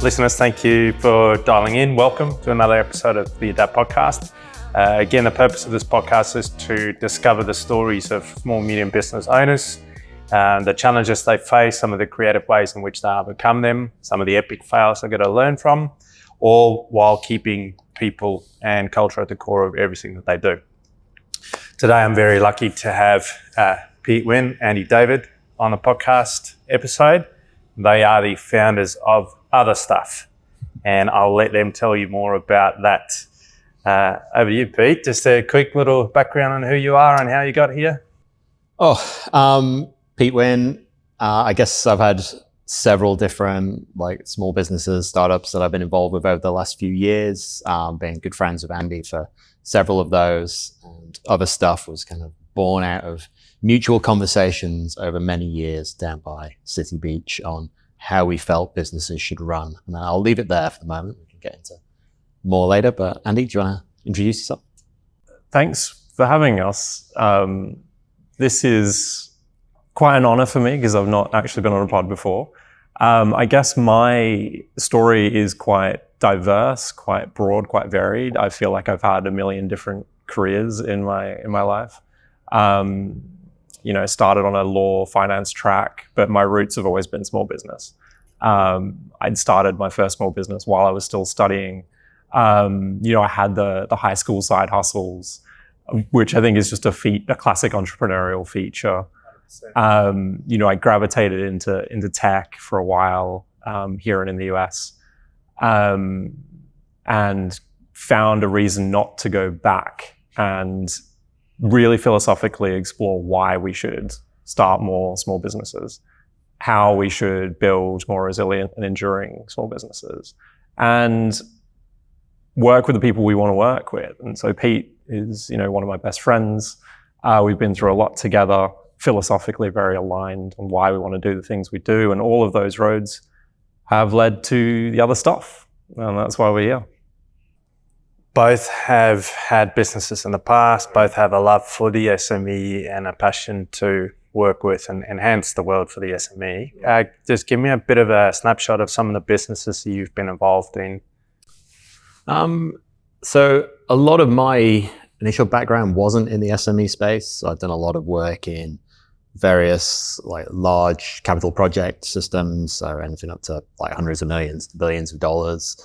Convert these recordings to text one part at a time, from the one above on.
Listeners, thank you for dialing in. Welcome to another episode of the Adapt podcast. Again, the purpose of this podcast is to discover the stories of small, medium business owners, the challenges they face, some of the creative ways in which they overcome them, some of the epic fails they're going to learn from, all while keeping people and culture at the core of everything that they do. Today, I'm very lucky to have Pete, Winn, Andy, David on the podcast episode. They are the founders of Other Stuff, and I'll let them tell you more about that. Over to you, Pete. Just a quick little background on who you are and how you got here. Pete Winn. I guess I've had several different small businesses, startups that I've been involved with over the last few years, being good friends with Andy for several of those. And Other Stuff was kind of born out of mutual conversations over many years down by City Beach on how we felt businesses should run. And I'll leave it there for the moment. We can get into more later. But Andy, do you want to introduce yourself? Thanks for having us. This is quite an honor for me because I've not actually been on a pod before. I guess my story is quite diverse, quite broad, quite varied. I feel like I've had a million different careers in my life. Started on a law finance track, but my roots have always been small business. I'd started my first small business while I was still studying. I had the high school side hustles, which I think is just a classic entrepreneurial feature. I gravitated into tech for a while here and in the US, and found a reason not to go back and really philosophically explore why we should start more small businesses, how we should build more resilient and enduring small businesses, and work with the people we want to work with. And so Pete is, one of my best friends. We've been through a lot together, philosophically very aligned on why we want to do the things we do. And all of those roads have led to the other stuff. And that's why we're here. Both have had businesses in the past, both have a love for the SME and a passion to work with and enhance the world for the SME. Just give me a bit of a snapshot of some of the businesses that you've been involved in. So a lot of my initial background wasn't in the SME space. So I've done a lot of work in various large capital project systems, so anything up to hundreds of millions to billions of dollars.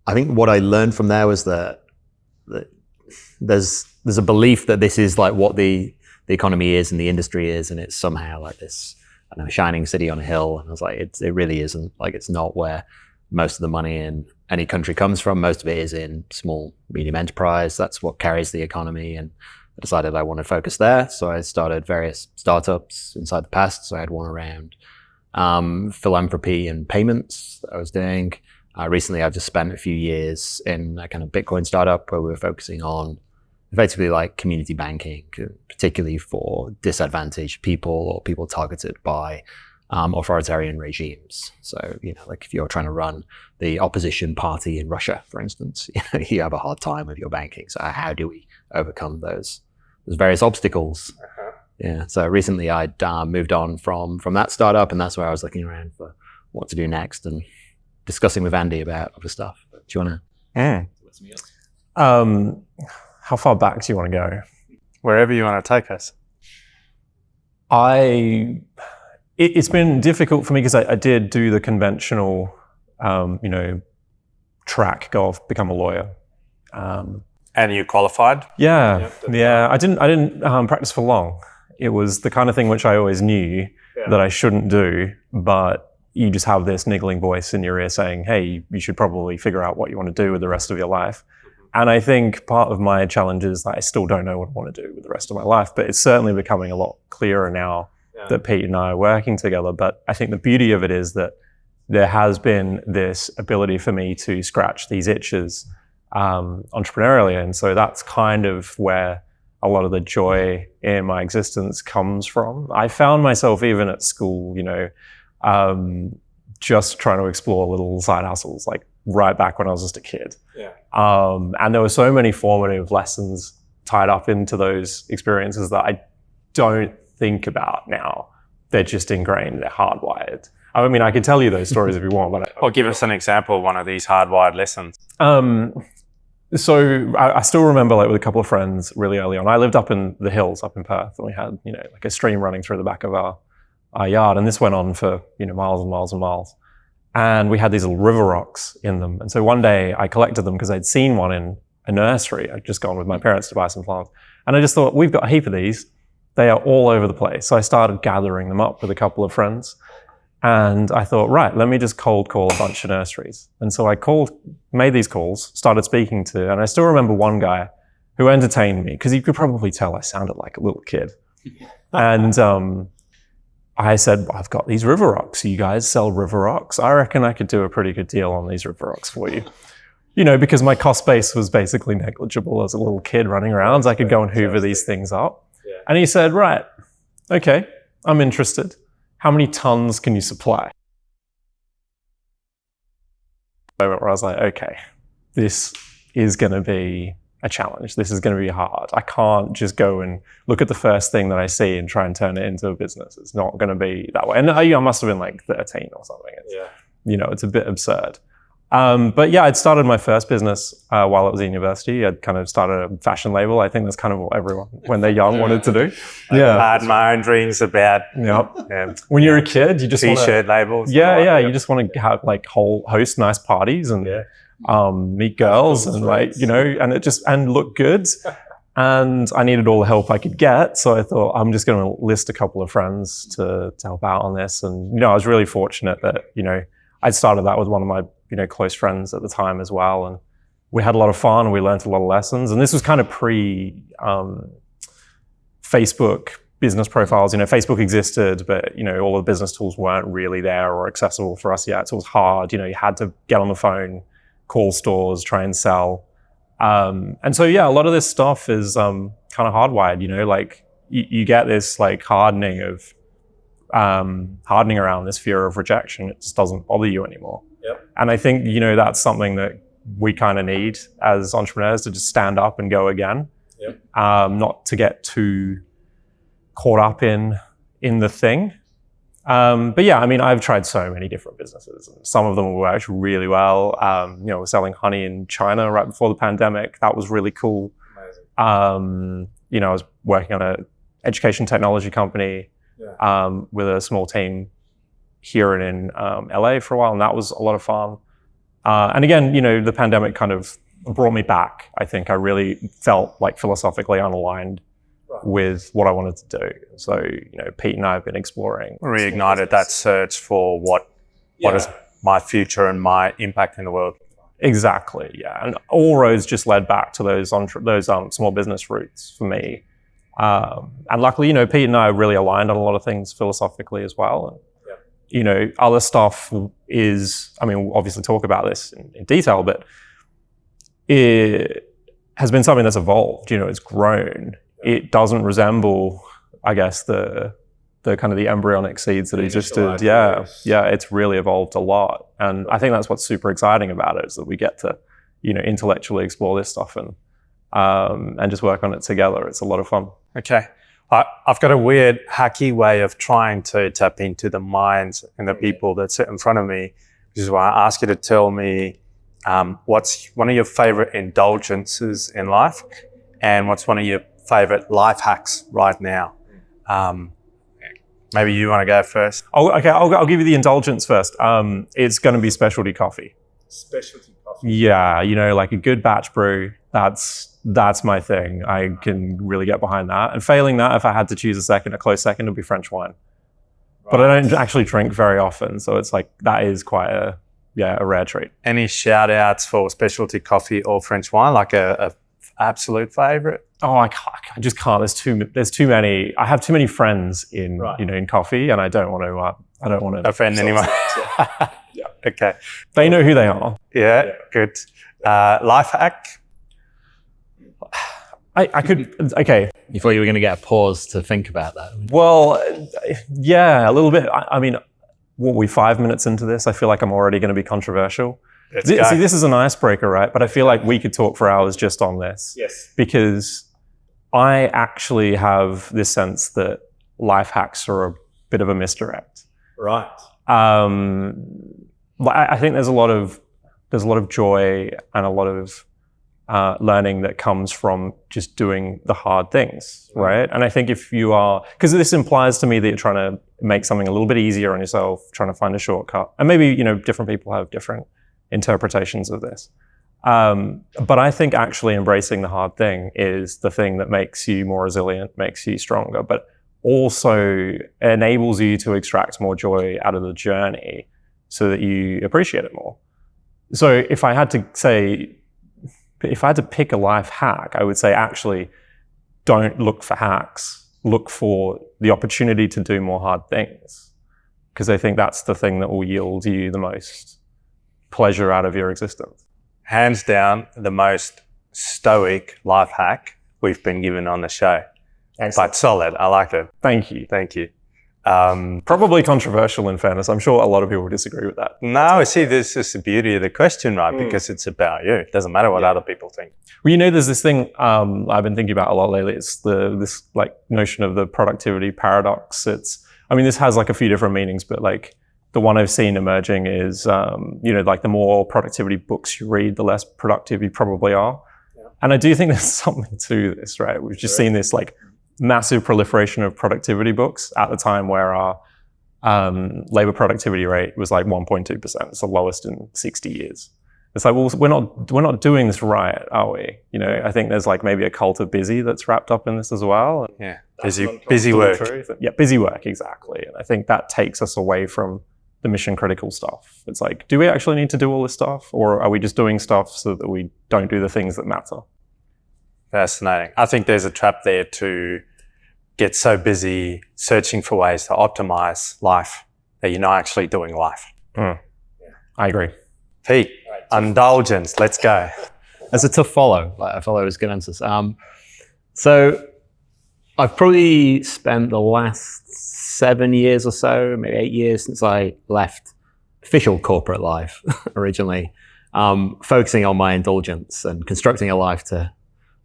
I think what I learned from there was that there's a belief that this is what the economy is and the industry is, and it's somehow this shining city on a hill. And I was like, it really isn't. It's not where most of the money in any country comes from. Most of it is in small, medium enterprise. That's what carries the economy. And I decided I wanted to focus there. So I started various startups inside the past. So I had one around philanthropy and payments that I was doing. Recently, I've just spent a few years in a kind of Bitcoin startup where we were focusing on effectively community banking, particularly for disadvantaged people or people targeted by authoritarian regimes. So, if you're trying to run the opposition party in Russia, for instance, you have a hard time with your banking. So how do we overcome those various obstacles? Uh-huh. Yeah. So recently I'd moved on from that startup, and that's where I was looking around for what to do next and discussing with Andy about other stuff. Do you want to? How far back do you want to go? Wherever you want to take us. It's been difficult for me because I did do the conventional, track, go off, become a lawyer. And you qualified? Yeah. I didn't practice for long. It was the kind of thing which I always knew that I shouldn't do, but you just have this niggling voice in your ear saying, hey, you should probably figure out what you want to do with the rest of your life. And I think part of my challenge is that I still don't know what I want to do with the rest of my life, but it's certainly becoming a lot clearer now that Pete and I are working together. But I think the beauty of it is that there has been this ability for me to scratch these itches entrepreneurially. And so that's kind of where a lot of the joy in my existence comes from. I found myself even at school, just trying to explore little side hustles, right back when I was just a kid. Yeah. And there were so many formative lessons tied up into those experiences that I don't think about now. They're just ingrained, they're hardwired. I mean, I could tell you those stories if you want, but Or give us an example of one of these hardwired lessons. So I still remember, like, with a couple of friends really early on. I lived up in the hills up in Perth, and we had, like a stream running through the back of our yard, and this went on for, miles and miles and miles. And we had these little river rocks in them. And so one day I collected them because I'd seen one in a nursery. I'd just gone with my parents to buy some plants. And I just thought, we've got a heap of these. They are all over the place. So I started gathering them up with a couple of friends. And I thought, right, let me just cold call a bunch of nurseries. And so I made these calls, started speaking to, and I still remember one guy who entertained me, because you could probably tell I sounded like a little kid. And I said, I've got these river rocks. You guys sell river rocks? I reckon I could do a pretty good deal on these river rocks for you. Because my cost base was basically negligible as a little kid running around. So I could go and hoover these things up. Yeah. And he said, right, okay, I'm interested. How many tons can you supply? Moment where I was like, okay, this is going to be a challenge. This is going to be hard. I can't just go and look at the first thing that I see and try and turn it into a business. It's not going to be that way. And I must have been like 13 or something. It's a bit absurd. But yeah, I'd started my first business while I was in university. I'd kind of started a fashion label. I think that's kind of what everyone, when they're young, wanted to do. I had my own dreams about when you're a kid, you just T-shirt labels. You just want to have host nice parties and meet girls and and look good. And I needed all the help I could get. So I thought, I'm just going to list a couple of friends to help out on this. And, I was really fortunate that, I'd started that with one of my, close friends at the time as well. And we had a lot of fun. We learned a lot of lessons. And this was kind of Facebook business profiles. Facebook existed, but, all the business tools weren't really there or accessible for us yet. So it was hard. You had to get on the phone, call stores, try and sell. And so, a lot of this stuff is kind of hardwired, you get this hardening around this fear of rejection. It just doesn't bother you anymore. Yep. And I think, that's something that we kind of need as entrepreneurs, to just stand up and go again. Yep. Not to get too caught up in the thing. But I've tried so many different businesses, and some of them worked really well. We're selling honey in China right before the pandemic. That was really cool. Amazing. I was working on an education technology company with a small team here and in LA for a while, and that was a lot of fun. And again, the pandemic kind of brought me back. I think I really felt philosophically unaligned with what I wanted to do. So, Pete and I have been exploring. Reignited that search for what is my future and my impact in the world. Exactly, yeah. And all roads just led back to those small business roots for me. And luckily, Pete and I are really aligned on a lot of things philosophically as well. And, other stuff is, we'll obviously talk about this in detail, but it has been something that's evolved, it's grown. It doesn't resemble, I guess, the kind of the embryonic seeds that existed. Yeah, it's really evolved a lot. And I think that's what's super exciting about it, is that we get to, intellectually explore this stuff and just work on it together. It's a lot of fun. Okay. I've got a weird hacky way of trying to tap into the minds and the people that sit in front of me, which is why I ask you to tell me what's one of your favorite indulgences in life, and what's one of your favorite life hacks right now. Maybe you want to go first. I'll give you the indulgence first. It's going to be specialty coffee. Specialty coffee. Yeah, a good batch brew. That's my thing. I can really get behind that. And failing that, if I had to choose a close second, it'd be French wine. Right. But I don't actually drink very often, so it's that is quite a rare treat. Any shout outs for specialty coffee or French wine, a absolute favorite? Oh, I just can't. There's too many. I have too many friends in in coffee, and I don't want to offend anyone. Yeah. Okay. They know who they are. Yeah. Good. Life hack. I could. Okay. You thought you were going to get a pause to think about that? Well, yeah, a little bit. What are we 5 minutes into this? I feel like I'm already going to be controversial. See, this is an icebreaker, right? But I feel like we could talk for hours just on this. Yes. Because I actually have this sense that life hacks are a bit of a misdirect. Right. I think there's a lot of joy and a lot of learning that comes from just doing the hard things, right? And I think if you are, because this implies to me that you're trying to make something a little bit easier on yourself, trying to find a shortcut, and maybe different people have different interpretations of this. But I think actually embracing the hard thing is the thing that makes you more resilient, makes you stronger, but also enables you to extract more joy out of the journey so that you appreciate it more. So if I had to pick a life hack, I would say actually don't look for hacks, look for the opportunity to do more hard things. Because I think that's the thing that will yield you the most pleasure out of your existence. Hands down, the most stoic life hack we've been given on the show. Excellent. But solid, I like it. Thank you. Thank you. Probably controversial in fairness. I'm sure a lot of people would disagree with that. No, see, this is the beauty of the question, right? Because it's about you. It doesn't matter what other people think. Well, there's this thing I've been thinking about a lot lately. It's this notion of the productivity paradox. This has a few different meanings, but the one I've seen emerging is, the more productivity books you read, the less productive you probably are. Yeah. And I do think there's something to this, right? We've just seen this massive proliferation of productivity books at the time where our labor productivity rate was 1.2%. It's the lowest in 60 years. It's well, we're not doing this right, are we? I think there's maybe a cult of busy that's wrapped up in this as well. Yeah, busy work. Yeah, busy work, exactly. And I think that takes us away from the mission critical stuff. It's do we actually need to do all this stuff, or are we just doing stuff so that we don't do the things that matter? Fascinating. I think there's a trap there to get so busy searching for ways to optimize life that you're not actually doing life. I agree. Pete, indulgence, let's go. That's a tough follow. I follow as good answers. So I've probably spent the last 7 years or so, maybe 8 years since I left official corporate life originally, focusing on my indulgence and constructing a life to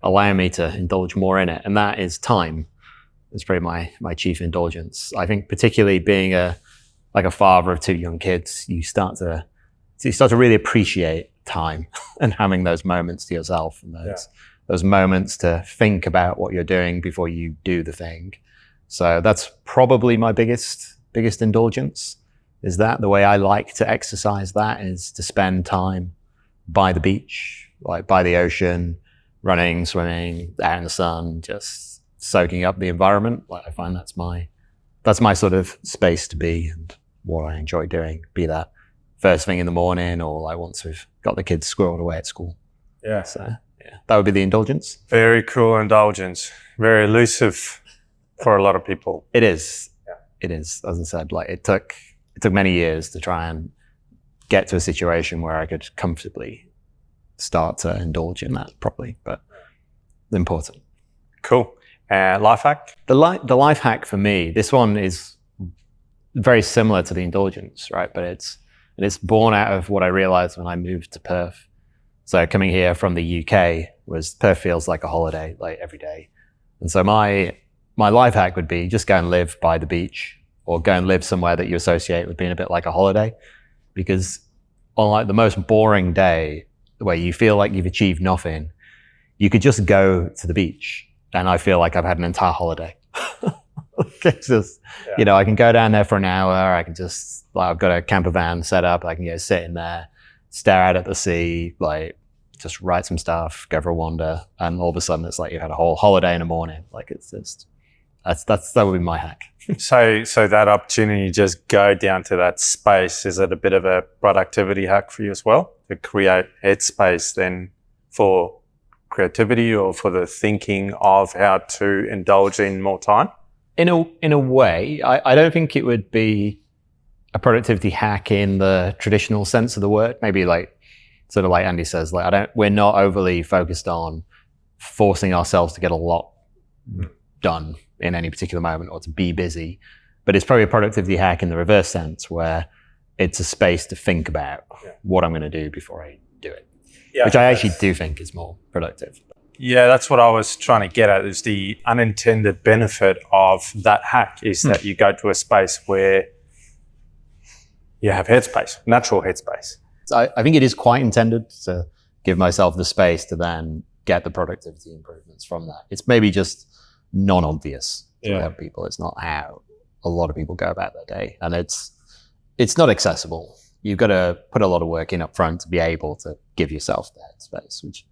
allow me to indulge more in it. And that is time. It's probably my chief indulgence. I think particularly being a father of 2 young kids, you start to really appreciate time and having those moments to yourself and those moments to think about what you're doing before you do the thing. So that's probably my biggest indulgence, is that the way I like to exercise that is to spend time by the beach, by the ocean, running, swimming, out in the sun, just soaking up the environment. I find that's my sort of space to be and what I enjoy doing, be that first thing in the morning or once we've got the kids squirreled away at school. Yeah. So that would be the indulgence. Very cool indulgence. Very elusive for a lot of people. It is. Yeah. It is. As I said, it took many years to try and get to a situation where I could comfortably start to indulge in that properly, but important. Cool. Life hack? The life hack for me, this one is very similar to the indulgence, right? But it's born out of what I realized when I moved to Perth. So coming here from the UK Perth feels like a holiday, every day. And so my life hack would be just go and live by the beach or go and live somewhere that you associate with being a bit like a holiday. Because on the most boring day where you feel like you've achieved nothing, you could just go to the beach and I feel like I've had an entire holiday. It's just, I can go down there for an hour. I can just, I've got a camper van set up. I can go sit in there, stare out at the sea, just write some stuff, go for a wander. And all of a sudden it's you've had a whole holiday in the morning. It's just, that would be my hack. So that opportunity to just go down to that space, is it a bit of a productivity hack for you as well? To create headspace then for creativity or for the thinking of how to indulge in more time? In a way, I don't think it would be a productivity hack in the traditional sense of the word. Maybe sort of like Andy says, we're not overly focused on forcing ourselves to get a lot done in any particular moment or to be busy. But it's probably a productivity hack in the reverse sense, where it's a space to think about what I'm going to do before I do it, which I actually do think is more productive. Yeah, that's what I was trying to get at, is the unintended benefit of that hack is that you go to a space where you have headspace, natural headspace. I think it is quite intended to give myself the space to then get the productivity improvements from that. It's maybe just non-obvious to a lot of people. It's not how a lot of people go about their day. And it's not accessible. You've got to put a lot of work in up front to be able to give yourself the headspace, which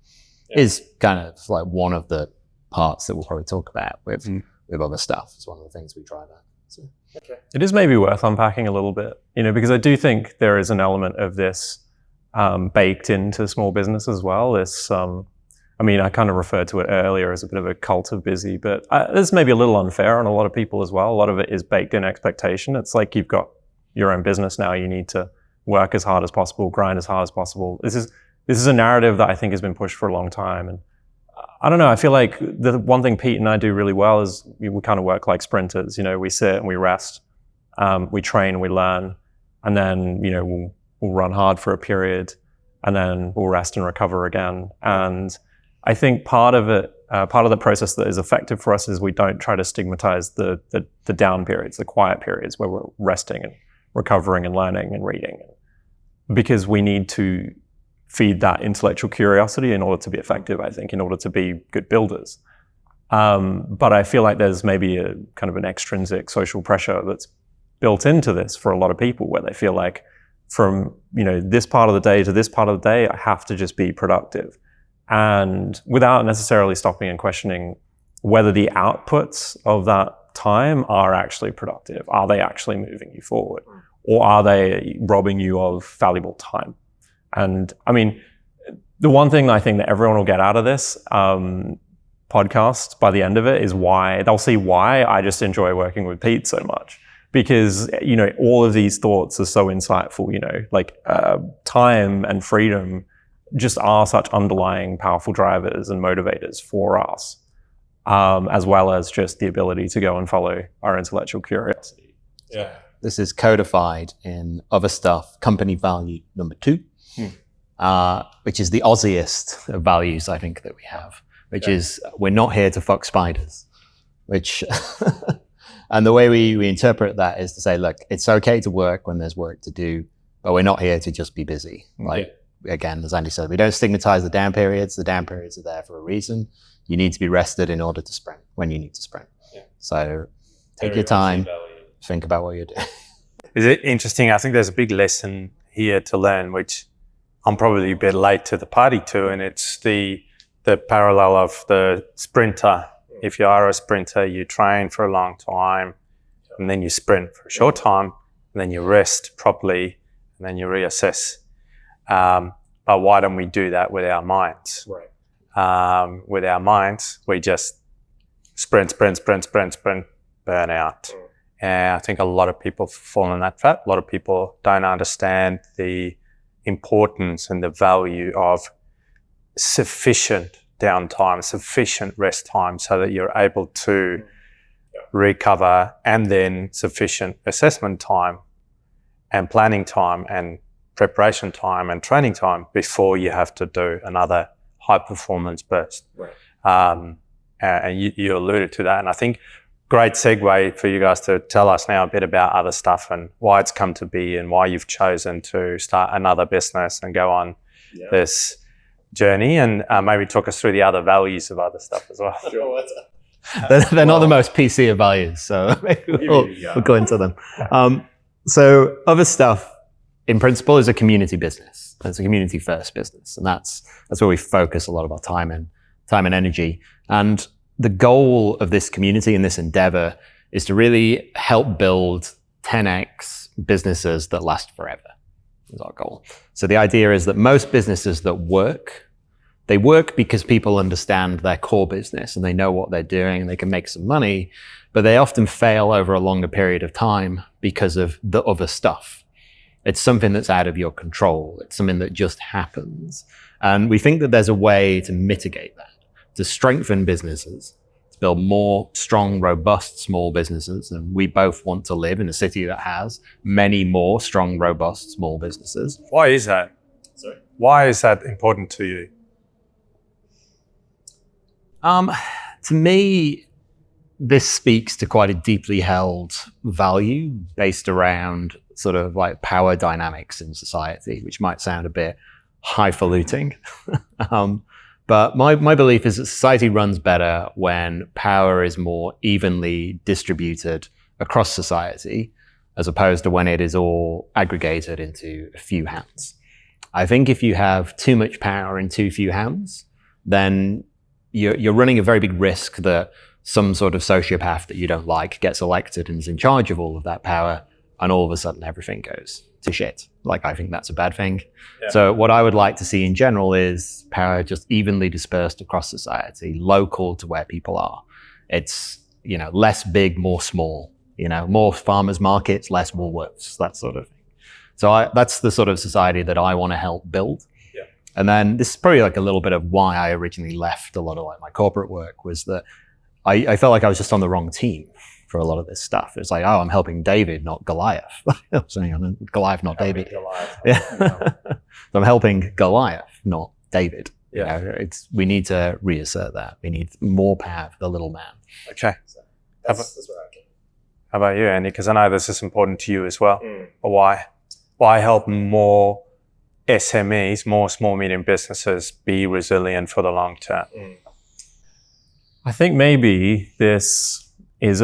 is kind of like one of the parts that we'll probably talk about with other stuff. It's one of the things we drive at. So. Okay. It is maybe worth unpacking a little bit, because I do think there is an element of this baked into small business as well. This, I kind of referred to it earlier as a bit of a cult of busy, but this may be a little unfair on a lot of people as well. A lot of it is baked in expectation. It's like you've got your own business now. You need to work as hard as possible, grind as hard as possible. This is a narrative that I think has been pushed for a long time. And I don't know, I feel like the one thing Pete and I do really well is we kind of work like sprinters. We sit and we rest, we train, we learn, and then, we'll run hard for a period, and then we'll rest and recover again. And I think part of the process that is effective for us is we don't try to stigmatize the down periods, the quiet periods where we're resting and recovering and learning and reading, because we need to feed that intellectual curiosity in order to be effective, I think, in order to be good builders. But I feel like there's maybe a kind of an extrinsic social pressure that's built into this for a lot of people, where they feel like from, this part of the day to this part of the day, I have to just be productive. And without necessarily stopping and questioning whether the outputs of that time are actually productive. Are they actually moving you forward? Or are they robbing you of valuable time? And the one thing I think that everyone will get out of this podcast by the end of it is why they'll see why I just enjoy working with Pete so much. Because, all of these thoughts are so insightful, time and freedom just are such underlying powerful drivers and motivators for us, as well as just the ability to go and follow our intellectual curiosity. Yeah. This is codified in Other Stuff, company value number 2, which is the Aussiest of values, I think, that we have, which is we're not here to fuck spiders, which... And the way we interpret that is to say, look, it's okay to work when there's work to do, but we're not here to just be busy. Again, as Andy said, we don't stigmatize the down periods. The down periods are there for a reason. You need to be rested in order to sprint when you need to sprint. Yeah. So take your time, think about what you're doing. Is it interesting? I think there's a big lesson here to learn, which I'm probably a bit late to the party to, and it's the parallel of the sprinter. If you are a sprinter, you train for a long time, and then you sprint for a short time, and then you rest properly, and then you reassess. But why don't we do that with our minds? Right. With our minds, we just sprint, burn out. And I think a lot of people fall in that trap. A lot of people don't understand the importance and the value of sufficient downtime, sufficient rest time, so that you're able to recover, and then sufficient assessment time and planning time and preparation time and training time before you have to do another high performance burst. Right. And you alluded to that, and I think great segue for you guys to tell us now a bit about Other Stuff and why it's come to be and why you've chosen to start another business and go on this journey, and maybe talk us through the other values of Other Stuff as well. Sure. They're not the most PC of values, so we'll go into them. So Other Stuff, in principle, is a community business. It's a community first business, and that's where we focus a lot of our time and energy. And the goal of this community and this endeavor is to really help build 10x businesses that last forever. Is our goal. So the idea is that most businesses that work, they work because people understand their core business and they know what they're doing and they can make some money, but they often fail over a longer period of time because of the other stuff. It's something that's out of your control. It's something that just happens. And we think that there's a way to mitigate that, to strengthen businesses, to build more strong, robust small businesses. And we both want to live in a city that has many more strong, robust small businesses. Why is that? Sorry? Why is that important to you? To me, this speaks to quite a deeply held value based around sort of like power dynamics in society, which might sound a bit highfalutin. But my belief is that society runs better when power is more evenly distributed across society, as opposed to when it is all aggregated into a few hands. I think if you have too much power in too few hands, then you're running a very big risk that some sort of sociopath that you don't like gets elected and is in charge of all of that power, and all of a sudden everything goes to shit. Like, I think that's a bad thing. Yeah. So what I would like to see in general is power just evenly dispersed across society, local to where people are. It's, less big, more small, more farmers markets, less Woolworths, that sort of thing. So that's the sort of society that I want to help build. Yeah. And then this is probably like a little bit of why I originally left a lot of like my corporate work, was that I felt like I was just on the wrong team for a lot of this stuff. It's like, oh, I'm helping David, not Goliath. I'm saying Goliath, not David. Goliath. Yeah. So I'm helping Goliath, not David. Yeah. We need to reassert that. We need more power for the little man. Okay. So that's what I think. How about you, Andy? Because I know this is important to you as well. But why? Why help more SMEs, more small, medium businesses be resilient for the long term? I think maybe this is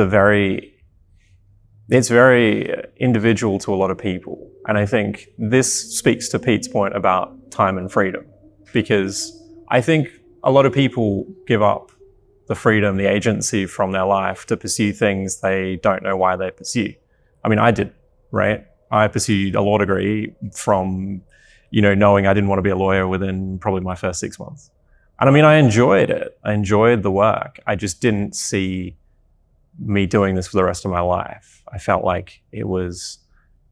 it's very individual to a lot of people. And I think this speaks to Pete's point about time and freedom, because I think a lot of people give up the freedom, the agency from their life to pursue things they don't know why they pursue. I mean, I did, right? I pursued a law degree from, knowing I didn't want to be a lawyer within probably my first 6 months. And I mean, I enjoyed it. I enjoyed the work. I just didn't see me doing this for the rest of my life. I felt like it was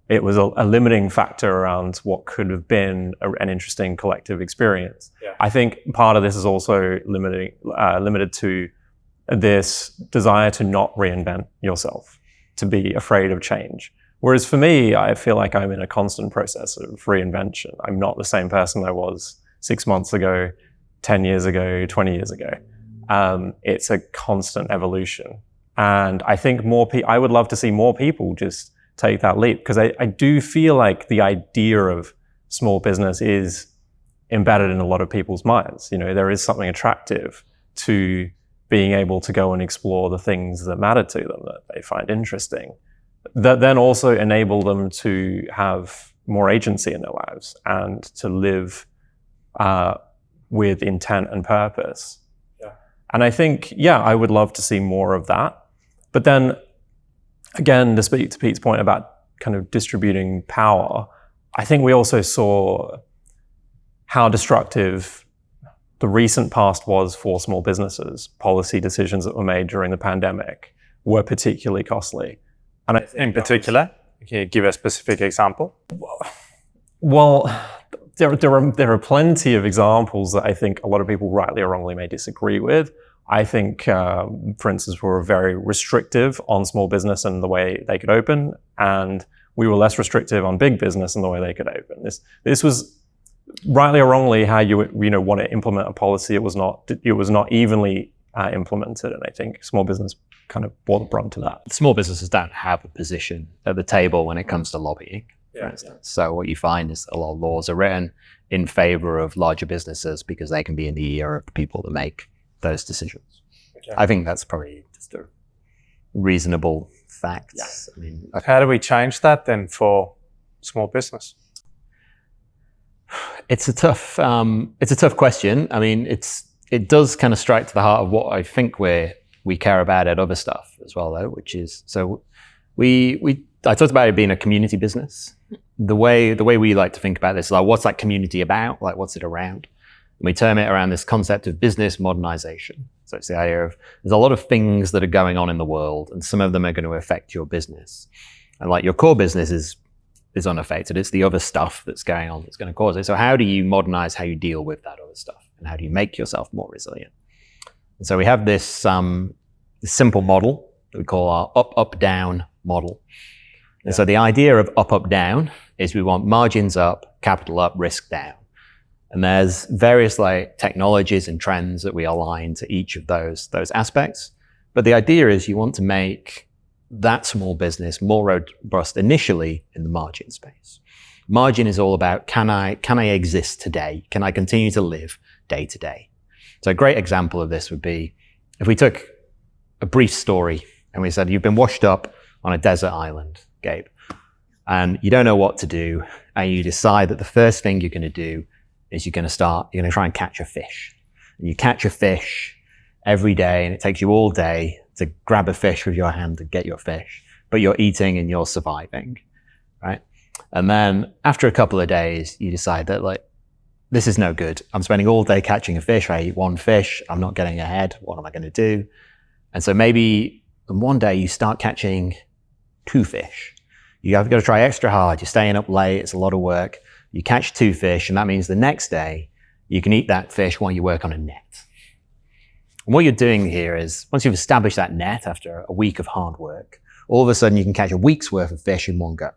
a limiting factor around what could have been an interesting collective experience. Yeah. I think part of this is also limited to this desire to not reinvent yourself, to be afraid of change. Whereas for me, I feel like I'm in a constant process of reinvention. I'm not the same person I was 6 months ago, 10 years ago, 20 years ago. It's a constant evolution. And I think I would love to see more people just take that leap, because I do feel like the idea of small business is embedded in a lot of people's minds. There is something attractive to being able to go and explore the things that matter to them, that they find interesting, that then also enable them to have more agency in their lives and to live with intent and purpose. Yeah. And I think, I would love to see more of that. But then, again, to speak to Pete's point about kind of distributing power, I think we also saw how destructive the recent past was for small businesses. Policy decisions that were made during the pandemic were particularly costly. And in particular, can you give a specific example? Well, there are plenty of examples that I think a lot of people rightly or wrongly may disagree with. I think, for instance, we were very restrictive on small business and the way they could open, and we were less restrictive on big business and the way they could open. This was rightly or wrongly how you want to implement a policy. It was not evenly implemented, and I think small business kind of bore the brunt of that. Small businesses don't have a position at the table when it comes to lobbying, for instance. So what you find is a lot of laws are written in favor of larger businesses because they can be in the ear of the people that make those decisions. Okay. I think that's probably just a reasonable fact. Yes. I mean, how do we change that then for small business? It's a tough question. I mean, it does kind of strike to the heart of what I think we care about at Other Stuff as well, though, which is, so I talked about it being a community business. The way we like to think about this is like, what's that community about? Like, what's it around? And we term it around this concept of business modernization. So it's the idea of there's a lot of things that are going on in the world, and some of them are going to affect your business. And like your core business is unaffected. It's the other stuff that's going on that's going to cause it. So how do you modernize how you deal with that other stuff? And how do you make yourself more resilient? And so we have this simple model that we call our up-up-down model. And so the idea of up-up-down is we want margins up, capital up, risk down. And there's various like technologies and trends that we align to each of those aspects. But the idea is you want to make that small business more robust initially in the margin space. Margin is all about, can I exist today? Can I continue to live day to day? So a great example of this would be if we took a brief story and we said, you've been washed up on a desert island, Gabe, and you don't know what to do, and you decide that the first thing you're going to do is you're going to try and catch a fish. And you catch a fish every day, and it takes you all day to grab a fish with your hand and get your fish, but you're eating and you're surviving, right? And then after a couple of days, you decide that, like, this is no good. I'm spending all day catching a fish. I eat one fish. I'm not getting ahead. What am I going to do? And so maybe one day you start catching 2 fish. You have got to try extra hard. You're staying up late. It's a lot of work. You catch 2 fish, and that means the next day you can eat that fish while you work on a net. And what you're doing here is, once you've established that net after a week of hard work, all of a sudden you can catch a week's worth of fish in one go,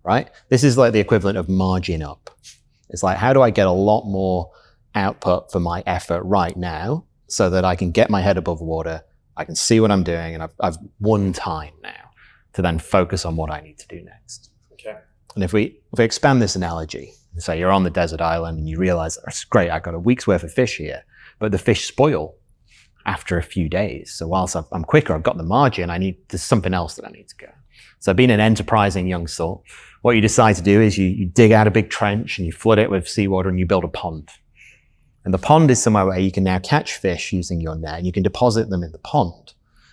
right? This is like the equivalent of margin up. It's like, how do I get a lot more output for my effort right now so that I can get my head above water, I can see what I'm doing, and I've won time now to then focus on what I need to do next. Okay. And if we expand this analogy, so you're on the desert island and you realize, that's great, I've got a week's worth of fish here, but the fish spoil after a few days. So whilst I'm quicker, I've got the margin, there's something else that I need to go. So being an enterprising young soul, what you decide to do is you dig out a big trench and you flood it with seawater and you build a pond. And the pond is somewhere where you can now catch fish using your net, and you can deposit them in the pond.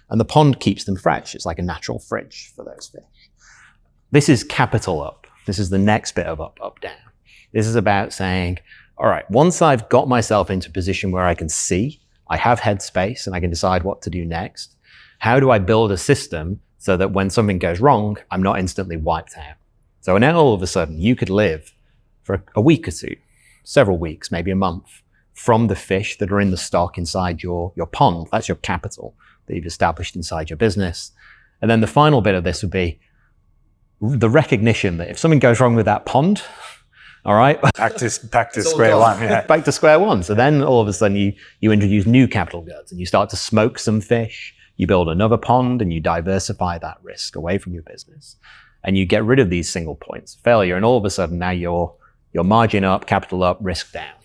And the pond keeps them fresh. It's like a natural fridge for those fish. This is capital up. This is the next bit of up, up, down. This is about saying, all right, once I've got myself into a position where I can see, I have headspace, and I can decide what to do next, how do I build a system so that when something goes wrong, I'm not instantly wiped out? So now all of a sudden you could live for a week or two, several weeks, maybe a month, from the fish that are in the stock inside your pond. That's your capital that you've established inside your business. And then the final bit of this would be the recognition that if something goes wrong with that pond, all right, back to square one. Yeah. Back to square one. So then all of a sudden you introduce new capital goods and you start to smoke some fish. You build another pond and you diversify that risk away from your business. And you get rid of these single points of failure. And all of a sudden now your margin up, capital up, risk down.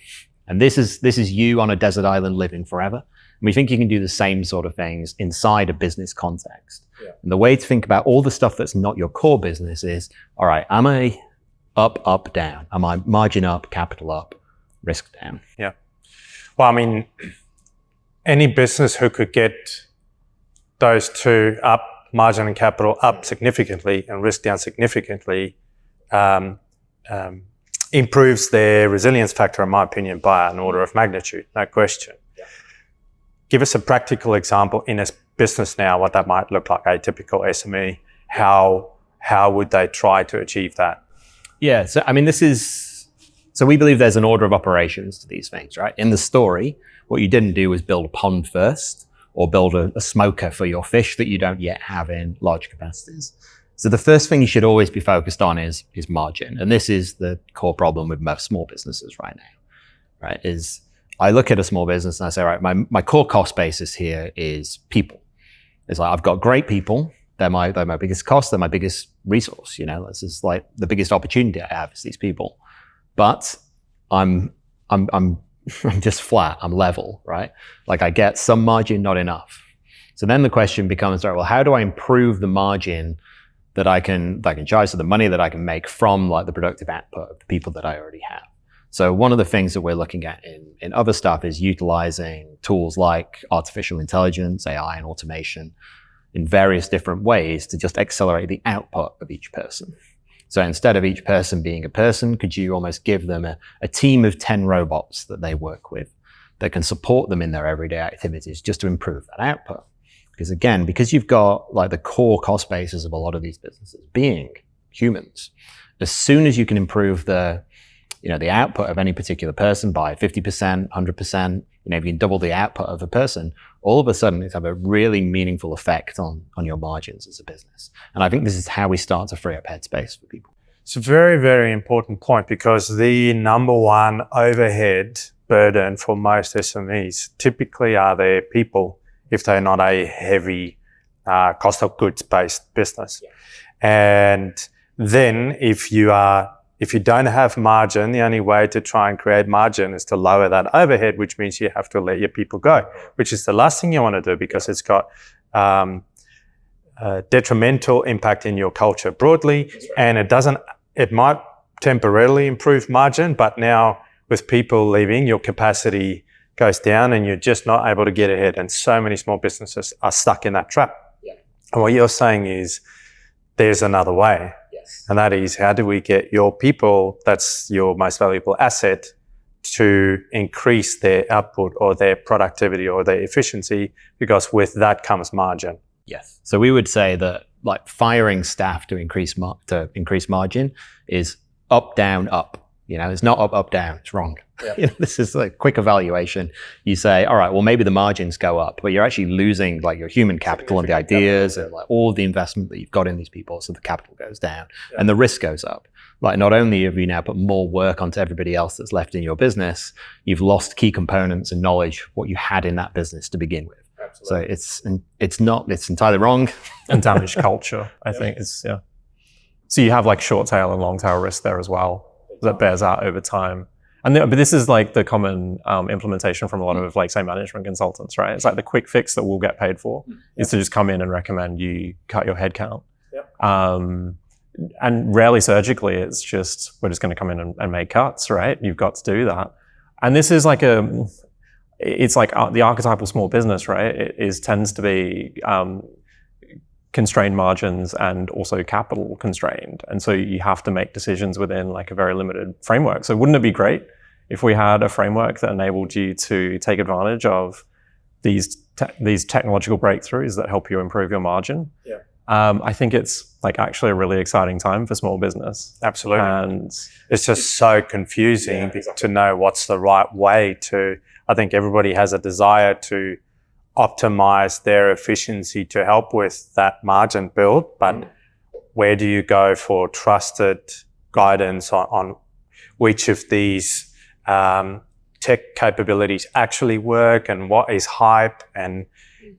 And this is you on a desert island living forever. And we think you can do the same sort of things inside a business context. Yeah. And the way to think about all the stuff that's not your core business is, all right, am I up, up, down? Am I margin up, capital up, risk down? Yeah. Well, I mean, any business who could get those two up, margin and capital up significantly and risk down significantly, improves their resilience factor, in my opinion, by an order of magnitude, no question. Yeah. Give us a practical example in a business now, what that might look like, a typical SME. How would they try to achieve that? Yeah, so I mean, so we believe there's an order of operations to these things, right? In the story, what you didn't do was build a pond first or build a smoker for your fish that you don't yet have in large capacities. So the first thing you should always be focused on is margin. And this is the core problem with most small businesses right now, right? Is I look at a small business and I say, right, my core cost basis here is people. It's like, I've got great people. They're my biggest cost. They're my biggest resource. You know, this is like the biggest opportunity I have is these people. But I'm just flat. I'm level, right? Like I get some margin, not enough. So then the question becomes, all right, well, how do I improve the margin that I can charge, so the money that I can make from like the productive output of the people that I already have? So one of the things that we're looking at in other stuff is utilizing tools like artificial intelligence, AI, and automation in various different ways to just accelerate the output of each person. So instead of each person being a person, could you almost give them a team of 10 robots that they work with that can support them in their everyday activities just to improve that output? Because again, because you've got like the core cost basis of a lot of these businesses being humans, as soon as you can improve the output of any particular person by 50%, 100%, if you can double the output of a person, all of a sudden it's have a really meaningful effect on your margins as a business. And I think this is how we start to free up headspace for people. It's a very, very important point, because the number one overhead burden for most SMEs typically are their people, if they're not a heavy cost of goods based business. And then if you don't have margin, the only way to try and create margin is to lower that overhead, which means you have to let your people go, which is the last thing you want to do, because it's got detrimental impact in your culture broadly. And it might temporarily improve margin, but now with people leaving, your capacity goes down and you're just not able to get ahead. And so many small businesses are stuck in that trap. And what you're saying is there's another way. And that is, how do we get your people, that's your most valuable asset, to increase their output or their productivity or their efficiency, because with that comes margin. Yes. So we would say that like firing staff to increase margin is up, down, up. It's not up, up, down. It's wrong. This is a quick evaluation. You say, all right, well, maybe the margins go up, but you're actually losing like your human capital and the ideas and like all the investment that you've got in these people. So the capital goes down and the risk goes up. Like, not only have you now put more work onto everybody else that's left in your business, you've lost key components and knowledge, what you had in that business to begin with. Absolutely. So it's entirely wrong. And damaged culture, I think is, So you have like short tail and long tail risk there as well. That bears out over time. But this is like the common implementation from a lot of like, say, management consultants, right? It's like the quick fix that we'll get paid for is to just come in and recommend you cut your head count. And rarely surgically, it's just, we're just going to come in and make cuts, right? You've got to do that. And this is like it's like the archetypal small business, right? It tends to be constrained margins and also capital constrained. And so you have to make decisions within like a very limited framework. So wouldn't it be great if we had a framework that enabled you to take advantage of these technological breakthroughs that help you improve your margin? I think it's like actually a really exciting time for small business. Absolutely. And it's just so confusing to know what's the right way to, I think everybody has a desire to optimize their efficiency to help with that margin build, but where do you go for trusted guidance on which of these tech capabilities actually work and what is hype, and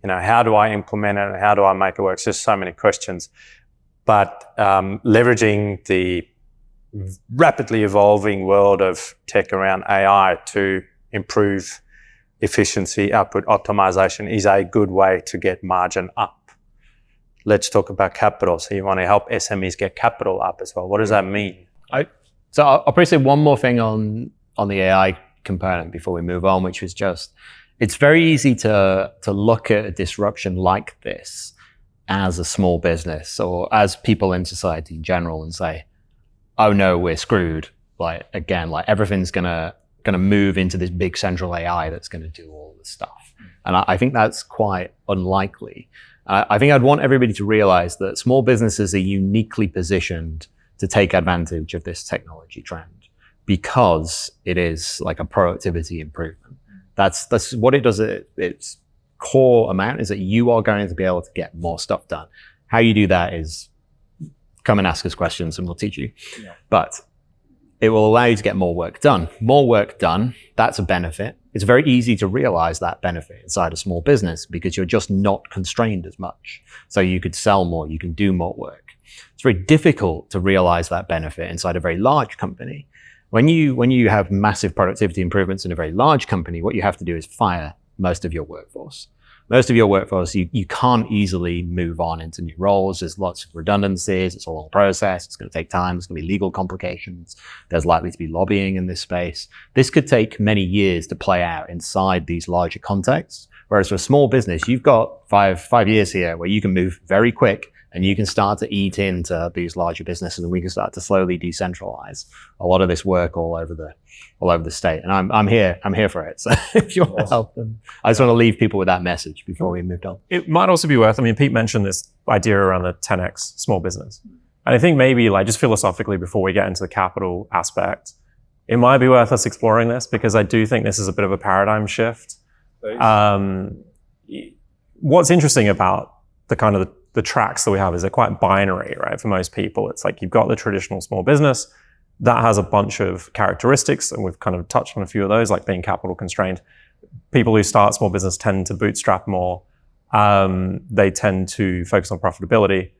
how do I implement it and how do I make it work? It's just so many questions. But leveraging the rapidly evolving world of tech around AI to improve efficiency, output optimization is a good way to get margin up. Let's talk about capital. So you want to help SMEs get capital up as well. What does that mean? So I'll probably say one more thing on the AI component before we move on, which is just, it's very easy to look at a disruption like this as a small business or as people in society in general and say, oh no, we're screwed. Like, again, like everything's gonna move into this big central AI that's going to do all this stuff. And I think that's quite unlikely. I think I'd want everybody to realize that small businesses are uniquely positioned to take advantage of this technology trend because it is like a productivity improvement. That's what it does. Its core amount is that you are going to be able to get more stuff done. How you do that is come and ask us questions and we'll teach you. But it will allow you to get more work done. More work done, that's a benefit. It's very easy to realize that benefit inside a small business because you're just not constrained as much. So you could sell more, you can do more work. It's very difficult to realize that benefit inside a very large company. When you have massive productivity improvements in a very large company, what you have to do is fire most of your workforce. Most of your workforce, you can't easily move on into new roles. There's lots of redundancies. It's a long process. It's going to take time. There's going to be legal complications. There's likely to be lobbying in this space. This could take many years to play out inside these larger contexts. Whereas for a small business, you've got five years here where you can move very quick and you can start to eat into these larger businesses and we can start to slowly decentralize a lot of this work all over the state. And I'm here for it. So if you want to help them, I just want to leave people with that message before we moved on. It might also be worth, Pete mentioned this idea around the 10x small business. And I think maybe like just philosophically before we get into the capital aspect, it might be worth us exploring this because I do think this is a bit of a paradigm shift. What's interesting about the tracks that we have is they're quite binary, right? For most people, it's like you've got the traditional small business that has a bunch of characteristics, and we've kind of touched on a few of those, like being capital constrained. People who start small business tend to bootstrap more. They tend to focus on profitability.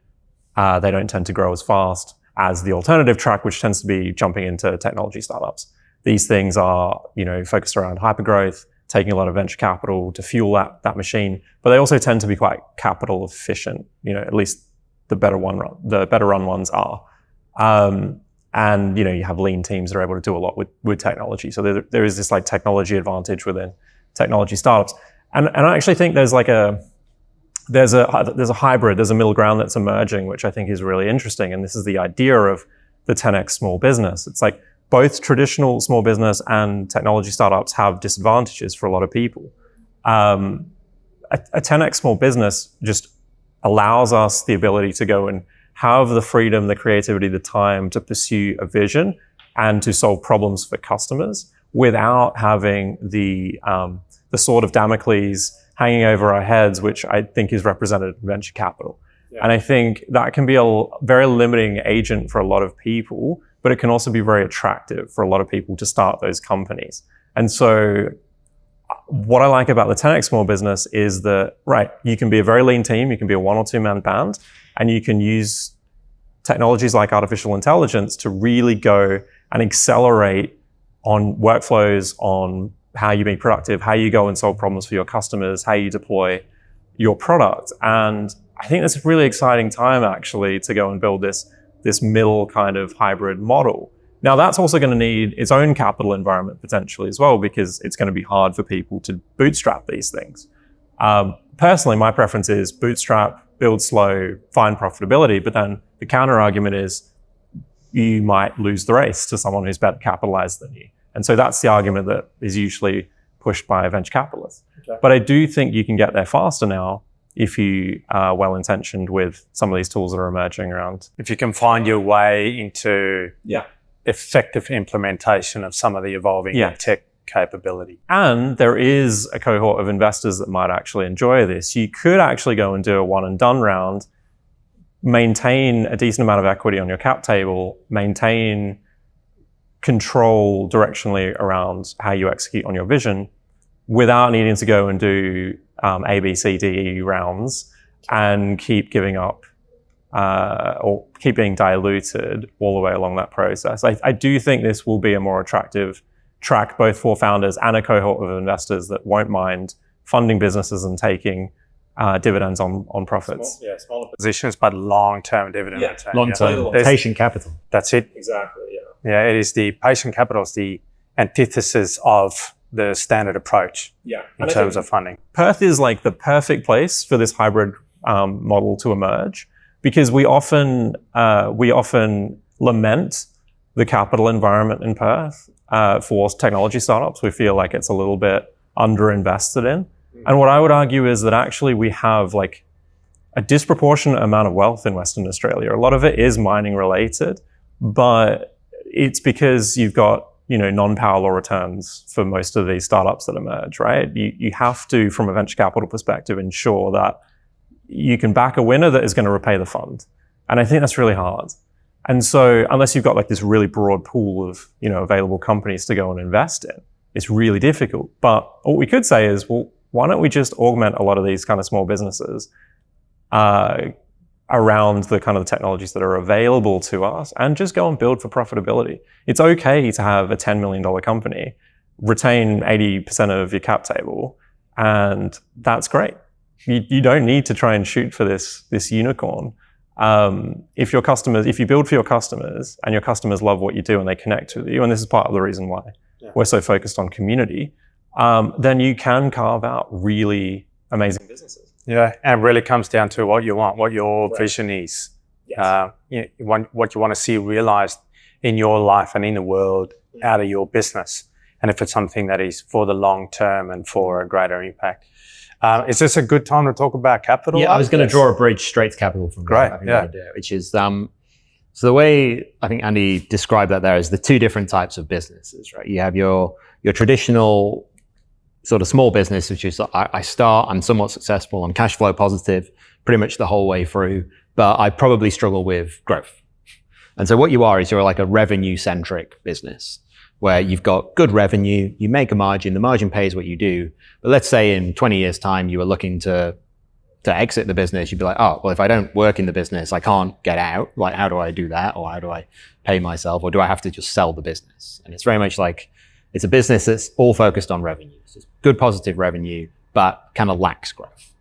They don't tend to grow as fast as the alternative track, which tends to be jumping into technology startups. These things are, focused around hypergrowth, taking a lot of venture capital to fuel that machine, but they also tend to be quite capital efficient. At least the better run ones are. And you have lean teams that are able to do a lot with technology. So there is this like technology advantage within technology startups. And I actually think there's a hybrid, there's a middle ground that's emerging, which I think is really interesting. And this is the idea of the 10x small business. It's like both traditional small business and technology startups have disadvantages for a lot of people. A 10x small business just allows us the ability to go and have the freedom, the creativity, the time to pursue a vision and to solve problems for customers without having the sword of Damocles hanging over our heads, which I think is represented in venture capital. Yeah. And I think that can be a very limiting agent for a lot of people, but it can also be very attractive for a lot of people to start those companies. And so what I like about the 10x small business is that, you can be a very lean team, you can be a 1 or 2 man band, and you can use technologies like artificial intelligence to really go and accelerate on workflows, on how you be productive, how you go and solve problems for your customers, how you deploy your product. And I think it's a really exciting time actually to go and build this middle kind of hybrid model. Now that's also going to need its own capital environment potentially as well, because it's going to be hard for people to bootstrap these things. Personally, my preference is bootstrap, build slow, find profitability, but then the counter argument is you might lose the race to someone who's better capitalized than you. And so that's the argument that is usually pushed by venture capitalists. Okay. But I do think you can get there faster now if you are well-intentioned with some of these tools that are emerging around. If you can find your way into effective implementation of some of the evolving tech capability. And there is a cohort of investors that might actually enjoy this. You could actually go and do a one and done round, maintain a decent amount of equity on your cap table, maintain control directionally around how you execute on your vision without needing to go and do A, B, C, D, E rounds and keep giving up or keep being diluted all the way along that process. I do think this will be a more attractive track both for founders and a cohort of investors that won't mind funding businesses and taking dividends on profits. Smaller positions, but long-term dividend return. Long-term, patient capital. That's it. Exactly, Yeah, it is the patient capital is the antithesis of the standard approach in terms of funding. Perth is like the perfect place for this hybrid model to emerge, because we often lament the capital environment in Perth for technology startups. We feel like it's a little bit underinvested in. And what I would argue is that actually we have like a disproportionate amount of wealth in Western Australia. A lot of it is mining related, but it's because you've got, non-power law returns for most of these startups that emerge, right? You have to, from a venture capital perspective, ensure that you can back a winner that is going to repay the fund. And I think that's really hard. And so unless you've got like this really broad pool of, available companies to go and invest in, it's really difficult. But what we could say is, well, why don't we just augment a lot of these kind of small businesses around the kind of technologies that are available to us and just go and build for profitability. It's okay to have a $10 million company, retain 80% of your cap table, and that's great. You don't need to try and shoot for this unicorn. If you build for your customers and your customers love what you do and they connect with you, and this is part of the reason why we're so focused on community, then you can carve out really amazing businesses. Yeah, and it really comes down to what you want, what your vision is. Yes. What you want to see realized in your life and in the world out of your business. And if it's something that is for the long term and for a greater impact. Is this a good time to talk about capital? Yeah, I was going to draw a bridge straight to capital from there, which is, so the way I think Andy described that there is the two different types of businesses, right? You have your traditional sort of small business, which is I'm somewhat successful, I'm cash flow positive pretty much the whole way through, but I probably struggle with growth. And so what you're like a revenue centric business where you've got good revenue, you make a margin, the margin pays what you do. But let's say in 20 years time, you were looking to to exit the business, you'd be like, oh, well, if I don't work in the business, I can't get out. Like, how do I do that? Or how do I pay myself? Or do I have to just sell the business? And it's very much like, it's a business that's all focused on revenue. It's good, positive revenue, but kind of lacks growth.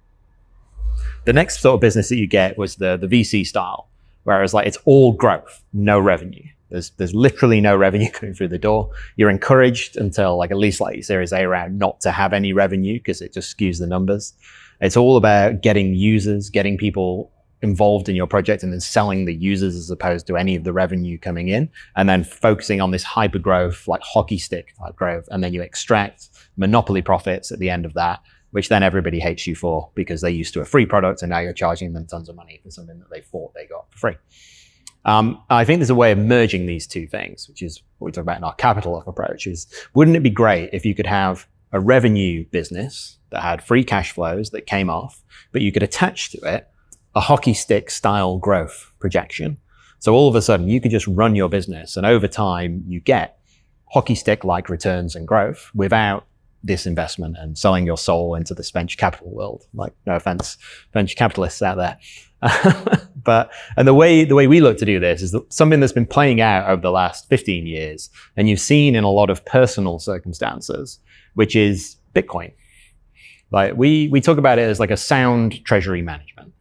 The next sort of business that you get was the VC style, whereas like it's all growth, no revenue. There's literally no revenue coming through the door. You're encouraged until like at least like your Series A round not to have any revenue because it just skews the numbers. It's all about getting users, getting people involved in your project and then selling the users as opposed to any of the revenue coming in, and then focusing on this hyper growth, like hockey stick type growth. And then you extract monopoly profits at the end of that, which then everybody hates you for because they're used to a free product and now you're charging them tons of money for something that they thought they got for free. I think there's a way of merging these two things, which is what we talk about in our capital up approach. Is wouldn't it be great if you could have a revenue business that had free cash flows that came off, but you could attach to it a hockey stick style growth projection. So all of a sudden you could just run your business and over time you get hockey stick like returns and growth without this investment and selling your soul into this venture capital world. Like, no offense, venture capitalists out there. And the way we look to do this is something that's been playing out over the last 15 years, and you've seen in a lot of personal circumstances, which is Bitcoin. Like we talk about it as like a sound treasury management.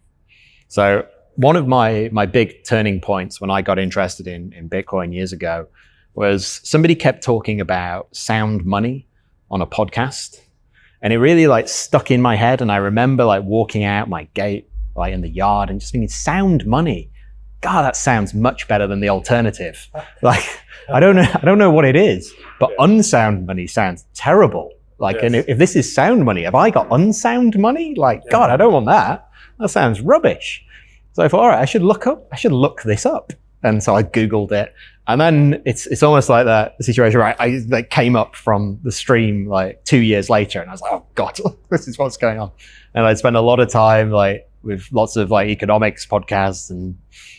So one of my big turning points when I got interested in Bitcoin years ago was somebody kept talking about sound money on a podcast, and it really like stuck in my head. And I remember like walking out my gate like in the yard and just thinking, sound money. God, that sounds much better than the alternative. Like, I don't know what it is, but unsound money sounds terrible. Like, yes. And if this is sound money, have I got unsound money? Like, God, I don't want that. That sounds rubbish. So I thought, all right, I should look this up. And so I Googled it. And then it's almost like that situation where I like came up from the stream like 2 years later and I was like, oh God, this is what's going on. And I'd spent a lot of time like with lots of like economics podcasts and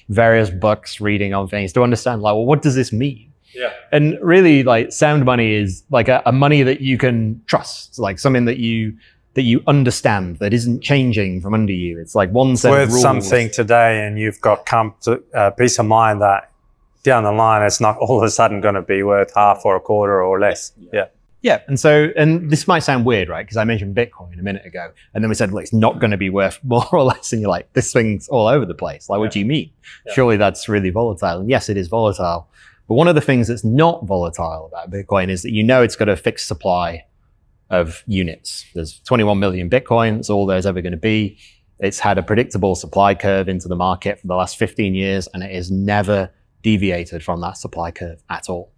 various books reading on things to understand like, well, what does this mean? Yeah. And really like sound money is like a money that you can trust, like something that you understand, that isn't changing from under you. It's like one set of rules. Worth something today and you've got peace of mind that down the line it's not all of a sudden going to be worth half or a quarter or less. Yeah. Yeah, and this might sound weird, right? Because I mentioned Bitcoin a minute ago, and then we said, well, it's not going to be worth more or less, and you're like, this thing's all over the place. Like, what do you mean? Yeah. Surely that's really volatile. And yes, it is volatile. But one of the things that's not volatile about Bitcoin is that you know it's got a fixed supply of units. There's 21 million Bitcoin. That's all there's ever going to be. It's had a predictable supply curve into the market for the last 15 years, and it has never deviated from that supply curve at all.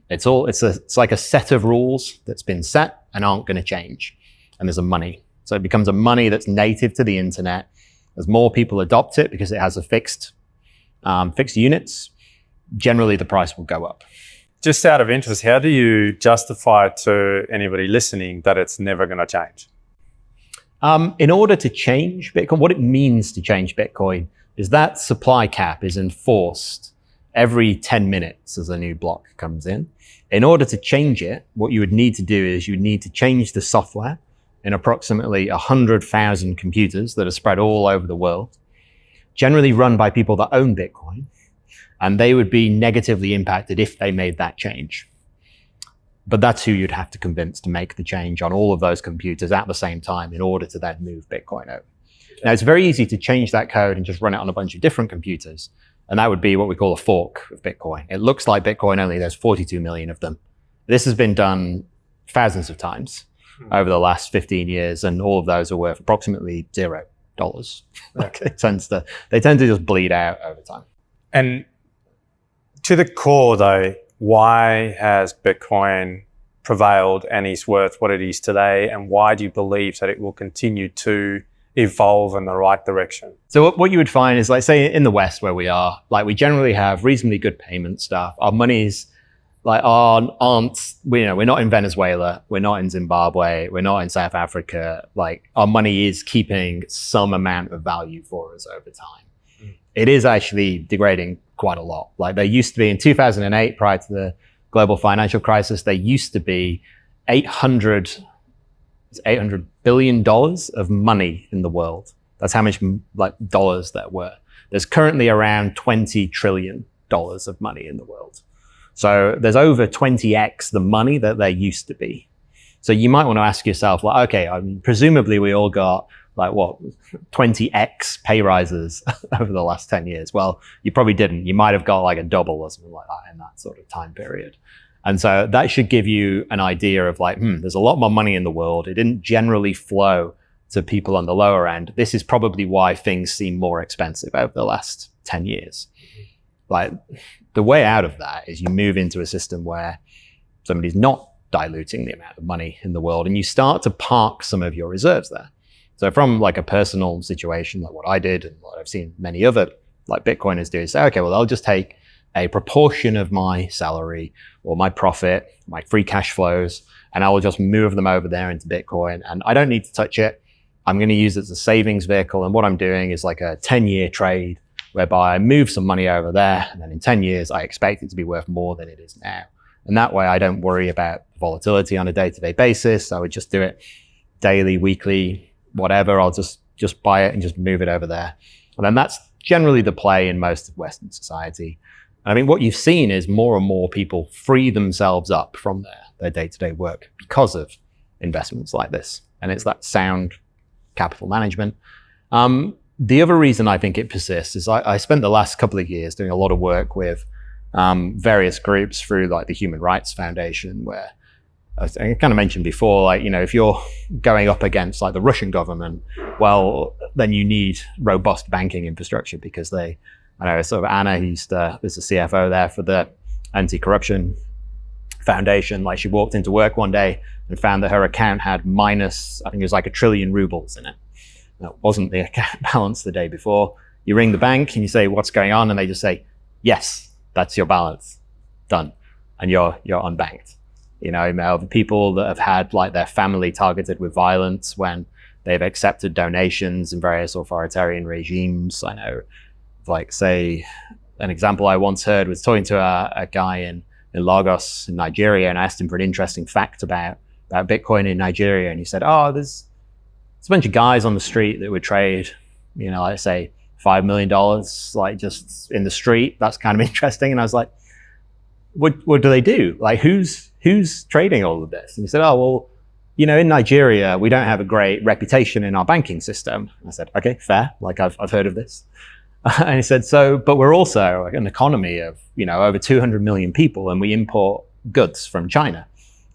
It's like a set of rules that's been set and aren't going to change. And there's a money. So it becomes a money that's native to the internet. As more people adopt it because it has a fixed units, generally the price will go up. Just out of interest, how do you justify to anybody listening that it's never going to change? In order to change Bitcoin, what it means to change Bitcoin is that supply cap is enforced every 10 minutes as a new block comes in. In order to change it, what you would need to do is you would need to change the software in approximately 100,000 computers that are spread all over the world, generally run by people that own Bitcoin, and they would be negatively impacted if they made that change. But that's who you'd have to convince to make the change on all of those computers at the same time in order to then move Bitcoin over. Okay. Now, it's very easy to change that code and just run it on a bunch of different computers. And that would be what we call a fork of Bitcoin. It looks like Bitcoin, only there's 42 million of them. This has been done thousands of times over the last 15 years, and all of those are worth approximately $0. Like they tend to just bleed out over time. And to the core though, why has Bitcoin prevailed and is worth what it is today? And why do you believe that it will continue to evolve in the right direction? So what you would find is, like, say in the West where we are, like we generally have reasonably good payment stuff. Our money's like we're not in Venezuela, we're not in Zimbabwe, we're not in South Africa. Like our money is keeping some amount of value for us over time. It is actually degrading quite a lot. Like there used to be in 2008, prior to the global financial crisis, there used to be $800 billion of money in the world That's how much like dollars there were. There's currently around $20 trillion of money in the world. So there's over 20x the money that there used to be. So you might want to ask yourself, like, okay, I mean, presumably we all got like what, 20x pay rises over the last 10 years. Well, you probably didn't. You might have got like a double or something like that in that sort of time period. And so that should give you an idea of like, there's a lot more money in the world. It didn't generally flow to people on the lower end. This is probably why things seem more expensive over the last 10 years. Like, the way out of that is you move into a system where somebody's not diluting the amount of money in the world, and you start to park some of your reserves there. So from like a personal situation, like what I did and what I've seen many other like Bitcoiners do, is say, okay, well, I'll just take a proportion of my salary or my profit, my free cash flows, and I will just move them over there into Bitcoin, and I don't need to touch it. I'm going to use it as a savings vehicle. And what I'm doing is like a 10-year trade whereby I move some money over there, and then in 10 years, I expect it to be worth more than it is now. And that way I don't worry about volatility on a day-to-day basis. I would just do it daily, weekly, whatever. I'll just buy it and just move it over there. And then that's generally the play in most of Western society. I mean, what you've seen is more and more people free themselves up from their day-to-day work because of investments like this. And it's that sound capital management. The other reason I think it persists is I spent the last couple of years doing a lot of work with various groups through like the Human Rights Foundation, where I kind of mentioned before, like, you know, if you're going up against like the Russian government, well, then you need robust banking infrastructure, because I know sort of Anna, who's the CFO there for the Anti-Corruption Foundation, like she walked into work one day and found that her account had minus, I think it was like 1 trillion rubles in it. That wasn't the account balance the day before. You ring the bank and you say, what's going on? And they just say, yes, that's your balance. Done. And you're unbanked. You know, people that have had like their family targeted with violence when they've accepted donations in various authoritarian regimes. I know, like, say, an example I once heard was talking to a guy in Lagos in Nigeria, and I asked him for an interesting fact about Bitcoin in Nigeria. And he said, oh, there's a bunch of guys on the street that would trade, you know, let's say $5 million, like just in the street. That's kind of interesting. And I was like, what do they do? Like, who's trading all of this? And he said, oh, well, you know, in Nigeria, we don't have a great reputation in our banking system. And I said, okay, fair. Like, I've heard of this. And he said, but we're also an economy of, you know, over 200 million people, and we import goods from China,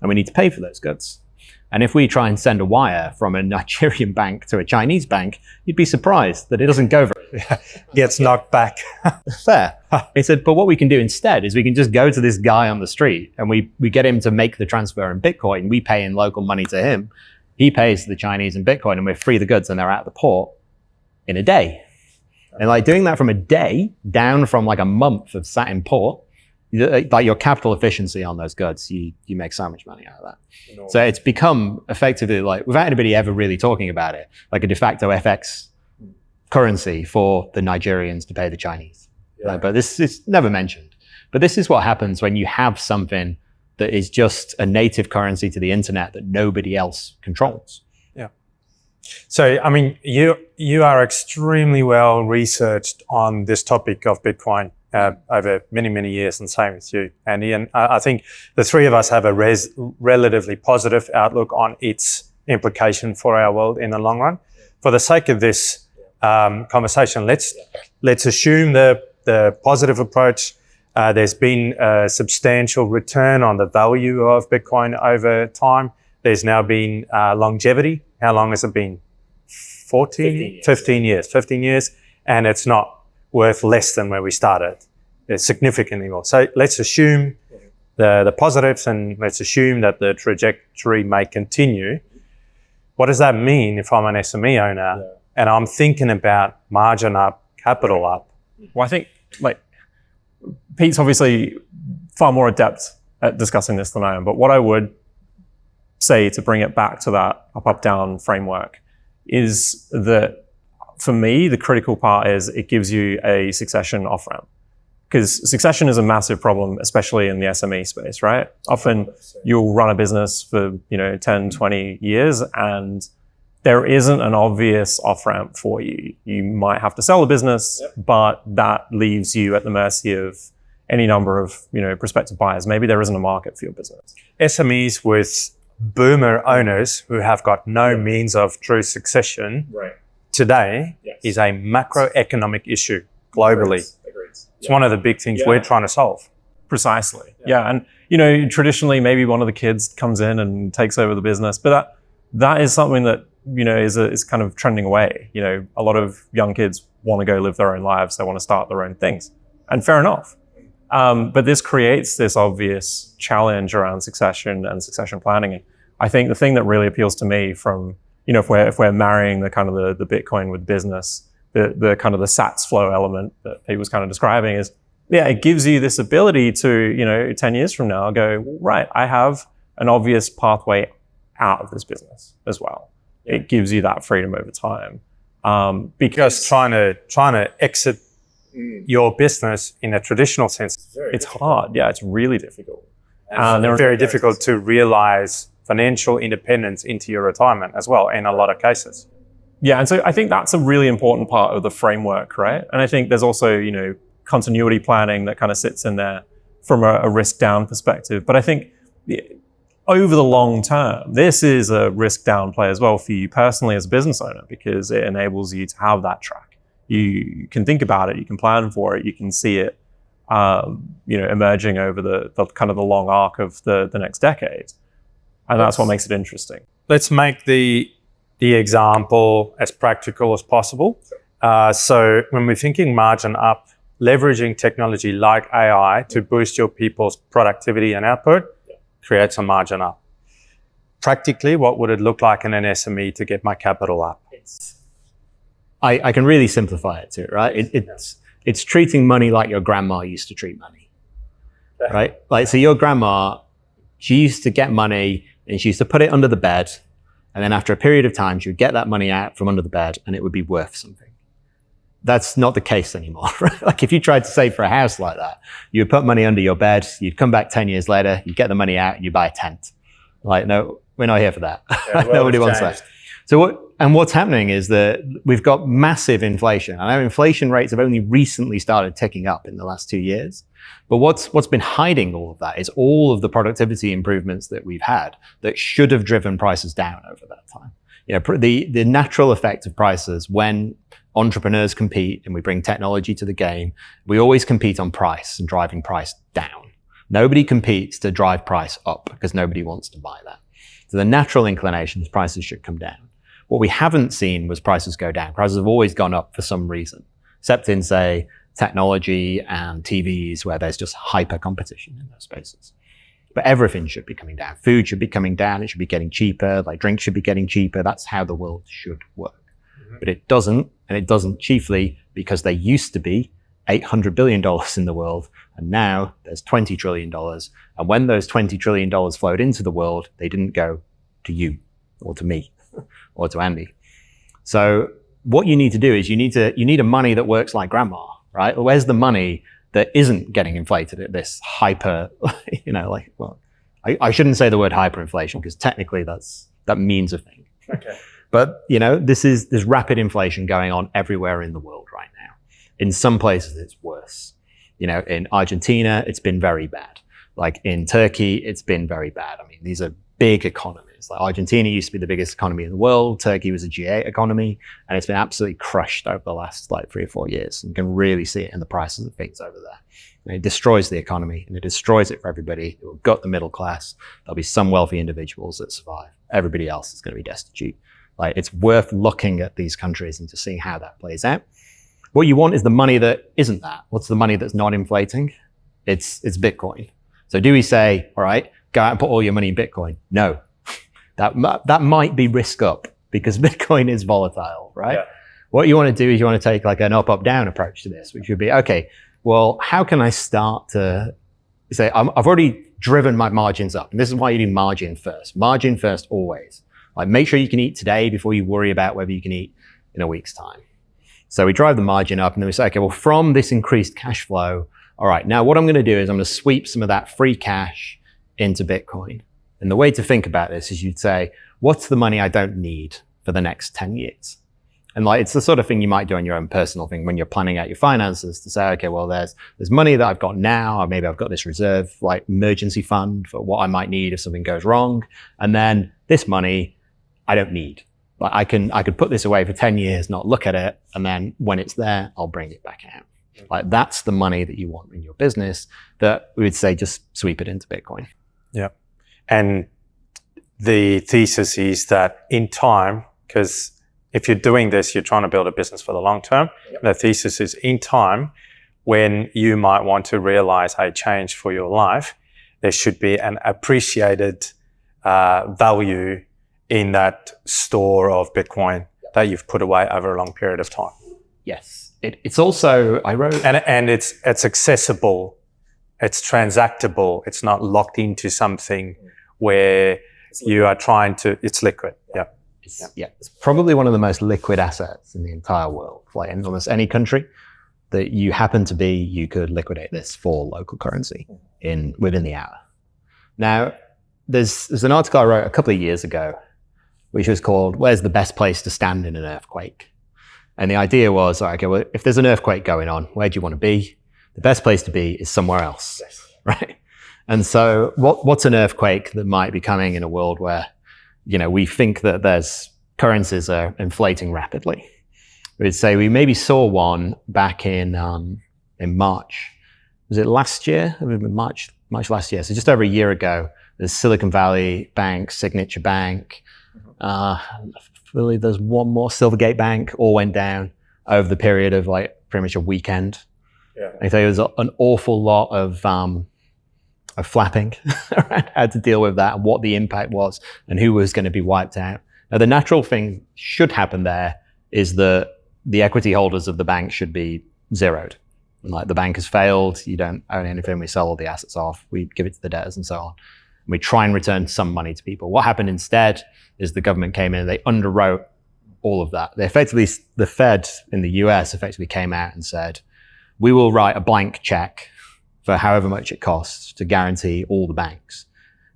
and we need to pay for those goods. And if we try and send a wire from a Nigerian bank to a Chinese bank, you'd be surprised that it doesn't go very well. Gets knocked back. Fair. He said, but what we can do instead is we can just go to this guy on the street and we get him to make the transfer in Bitcoin. We pay in local money to him. He pays the Chinese in Bitcoin, and we free the goods and they're out of the port in a day. And like doing that from a day down from like a month of sat in port, like your capital efficiency on those goods, you make so much money out of that. No. So it's become effectively, like, without anybody ever really talking about it, like a de facto FX currency for the Nigerians to pay the Chinese. Yeah. But this is never mentioned. But this is what happens when you have something that is just a native currency to the internet that nobody else controls. Yeah. So, I mean, you are extremely well researched on this topic of Bitcoin over many, many years, and same with you, Andy. And I think the three of us have a relatively positive outlook on its implication for our world in the long run. For the sake of this conversation, let's assume the positive approach. There's been a substantial return on the value of Bitcoin over time. There's now been longevity. How long has it been? 15 years. And it's not worth less than where we started. It's significantly more. So let's assume the positives, and let's assume that the trajectory may continue. What does that mean if I'm an SME owner and I'm thinking about margin up, capital up? Well, I think, like, Pete's obviously far more adept at discussing this than I am, but what I would say to bring it back to that up-down framework is that, for me, the critical part is it gives you a succession off-ramp. Because succession is a massive problem, especially in the SME space, right? Often you'll run a business for, 10, 20 years, and there isn't an obvious off-ramp for you. You might have to sell a business, but that leaves you at the mercy of any number of, prospective buyers. Maybe there isn't a market for your business. SMEs with boomer owners who have got no means of true succession today is a macroeconomic issue globally. Agreed. It's one of the big things we're trying to solve. Precisely. Yeah. And, traditionally, maybe one of the kids comes in and takes over the business, but that is something that, is kind of trending away. A lot of young kids want to go live their own lives. They want to start their own things. And fair enough. But this creates this obvious challenge around succession and succession planning. And I think the thing that really appeals to me from, if we're marrying the kind of the Bitcoin with business, the kind of the sats flow element that Pete was kind of describing is, it gives you this ability to, 10 years from now go, right, I have an obvious pathway out of this business as well. It gives you that freedom over time. Because trying to exit your business in a traditional sense, it's hard. Yeah, it's really difficult. And very difficult to realize financial independence into your retirement as well in a lot of cases. Yeah, and so I think that's a really important part of the framework, right? And I think there's also, continuity planning that kind of sits in there from a risk down perspective. But I think over the long term, this is a risk down play as well for you personally as a business owner, because it enables you to have that track. You can think about it, you can plan for it, you can see it, emerging over the kind of the long arc of the next decade. And that's what makes it interesting. Let's make the example as practical as possible. So when we're thinking margin up, leveraging technology like AI to boost your people's productivity and output creates a margin up. Practically, what would it look like in an SME to get my capital up? I can really simplify it too, right? It's treating money like your grandma used to treat money, right? Like, so your grandma, she used to get money and she used to put it under the bed. And then after a period of time, she would get that money out from under the bed and it would be worth something. That's not the case anymore, right? Like if you tried to save for a house like that, you would put money under your bed, you'd come back 10 years later, you'd get the money out and you buy a tent. Like, no, we're not here for that. Nobody wants that. So what's happening is that we've got massive inflation. I know inflation rates have only recently started ticking up in the last 2 years. But what's been hiding all of that is all of the productivity improvements that we've had that should have driven prices down over that time. The natural effect of prices when entrepreneurs compete and we bring technology to the game, we always compete on price and driving price down. Nobody competes to drive price up because nobody wants to buy that. So the natural inclination is prices should come down. What we haven't seen was prices go down. Prices have always gone up for some reason, except in, say, technology and TVs where there's just hyper competition in those spaces. But everything should be coming down. Food should be coming down. It should be getting cheaper. Like drinks should be getting cheaper. That's how the world should work. But it doesn't, and it doesn't chiefly because there used to be $800 billion in the world, and now there's $20 trillion. And when those $20 trillion flowed into the world, they didn't go to you or to me or to Andy. So what you need to do is you need a money that works like grandma, right? Where's the money that isn't getting inflated at this hyper, I shouldn't say the word hyperinflation because technically that means a thing. Okay. But, there's rapid inflation going on everywhere in the world right now. In some places, it's worse. In Argentina, it's been very bad. Like in Turkey, it's been very bad. I mean, these are big economies. Like Argentina used to be the biggest economy in the world. Turkey was a G8 economy, and it's been absolutely crushed over the last 3 or 4 years. You can really see it in the prices of things over there. And it destroys the economy, and it destroys it for everybody. It will gut the middle class. There'll be some wealthy individuals that survive. Everybody else is going to be destitute. Like it's worth looking at these countries and to seeing how that plays out. What you want is the money that isn't that. What's the money that's not inflating? It's Bitcoin. So do we say, all right, go out and put all your money in Bitcoin? No, that might be risk up because Bitcoin is volatile, right? Yeah. What you want to do is you want to take like an up, down approach to this, which would be, okay, well, how can I start to say, I've already driven my margins up. And this is why you do margin first. Margin first always. Like make sure you can eat today before you worry about whether you can eat in a week's time. So we drive the margin up and then we say, okay, well, from this increased cash flow, all right, now what I'm going to do is I'm going to sweep some of that free cash into Bitcoin. And the way to think about this is you'd say, what's the money I don't need for the next 10 years. And like, it's the sort of thing you might do on your own personal thing when you're planning out your finances to say, okay, well, there's money that I've got now, or maybe I've got this reserve, like emergency fund for what I might need if something goes wrong. And then this money I don't need. Like I could put this away for 10 years, not look at it. And then when it's there, I'll bring it back out. Like that's the money that you want in your business, that we would say just sweep it into Bitcoin. Yeah. And the thesis is that in time, because if you're doing this, you're trying to build a business for the long term. Yep. The thesis is in time, when you might want to realize a change for your life, there should be an appreciated value in that store of Bitcoin that you've put away over a long period of time. Yes. It's also, I wrote... And it's accessible, it's transactable, it's not locked into something where you are trying to, it's liquid. Yeah. It's probably one of the most liquid assets in the entire world. Like in almost any country that you happen to be, you could liquidate this for local currency within the hour. Now, there's an article I wrote a couple of years ago, which was called, "Where's the best place to stand in an earthquake?" And the idea was, okay, well, if there's an earthquake going on, where do you want to be? The best place to be is somewhere else, right? And so what's an earthquake that might be coming in a world where, we think that there's currencies are inflating rapidly? We'd say we maybe saw one back in March. Was it last year? It would have been March last year. So just over a year ago, there's Silicon Valley Bank, Signature Bank. I believe there's one more, Silvergate Bank, all went down over the period of like pretty much a weekend. Yeah. I think there was an awful lot of flapping around how to deal with that and what the impact was and who was going to be wiped out. Now, the natural thing should happen there is that the equity holders of the bank should be zeroed. Like the bank has failed, you don't own anything, we sell all the assets off, we give it to the debtors and so on. And we try and return some money to people. What happened instead is the government came in and they underwrote all of that. They effectively, the Fed in the US effectively came out and said, we will write a blank check for however much it costs to guarantee all the banks.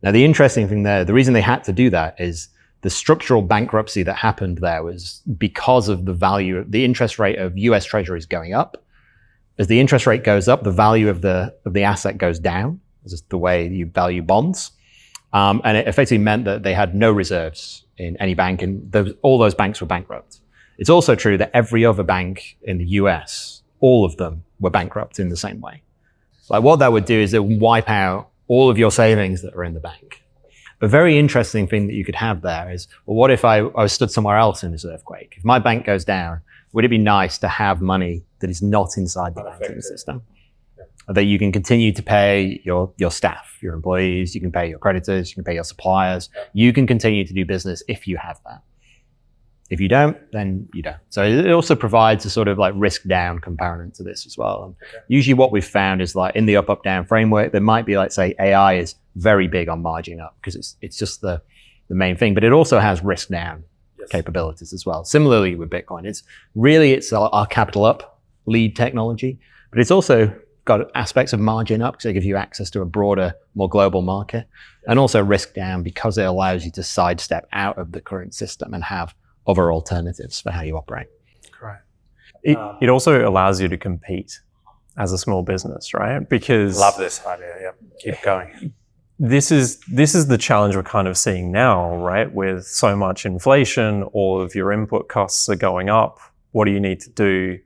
Now, the interesting thing there, the reason they had to do that is the structural bankruptcy that happened there was because of the interest rate of US treasuries going up. As the interest rate goes up, the value of the asset goes down. This is the way you value bonds. And it effectively meant that they had no reserves in any bank, and all those banks were bankrupt. It's also true that every other bank in the US, all of them were bankrupt in the same way. Like what that would do is it would wipe out all of your savings that are in the bank. A very interesting thing that you could have there is, well, what if I was stood somewhere else in this earthquake? If my bank goes down, would it be nice to have money that is not inside the banking system? That you can continue to pay your staff, your employees, you can pay your creditors, you can pay your suppliers. You can continue to do business if you have that. If you don't, then you don't. So it also provides a sort of like risk down component to this as well. And usually what we've found is like in the up down framework, there might be like, say, AI is very big on margin up because it's just the main thing, but it also has risk down capabilities as well. Similarly with Bitcoin, it's our capital up lead technology, but it's also got aspects of margin up because it gives you access to a broader, more global market, and also risk down because it allows you to sidestep out of the current system and have other alternatives for how you operate. Correct. It also allows you to compete as a small business, right? Because love this idea. Yep. Keep going. This is the challenge we're kind of seeing now, right? With so much inflation, all of your input costs are going up. What do you need to do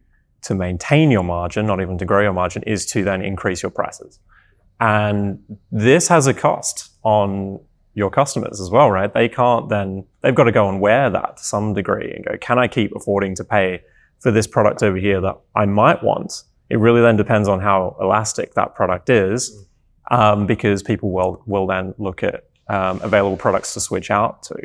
to maintain your margin, not even to grow your margin, is to then increase your prices. And this has a cost on your customers as well, right? They've got to go and wear that to some degree and go, can I keep affording to pay for this product over here that I might want? It really then depends on how elastic that product is, because people will then look at available products to switch out to.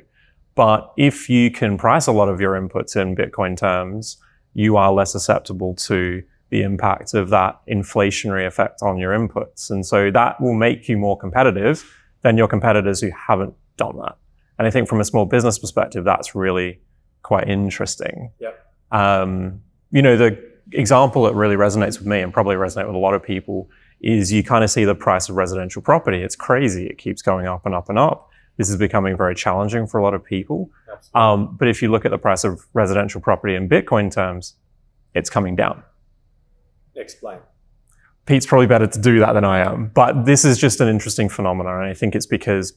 But if you can price a lot of your inputs in Bitcoin terms, you are less susceptible to the impact of that inflationary effect on your inputs. And so that will make you more competitive than your competitors who haven't done that. And I think from a small business perspective, that's really quite interesting. Yep. The example that really resonates with me and probably resonate with a lot of people is you kind of see the price of residential property. It's crazy. It keeps going up and up and up. this is becoming very challenging for a lot of people. But if you look at the price of residential property in Bitcoin terms, it's coming down. Explain. Pete's probably better to do that than I am, but this is just an interesting phenomenon, and I think it's because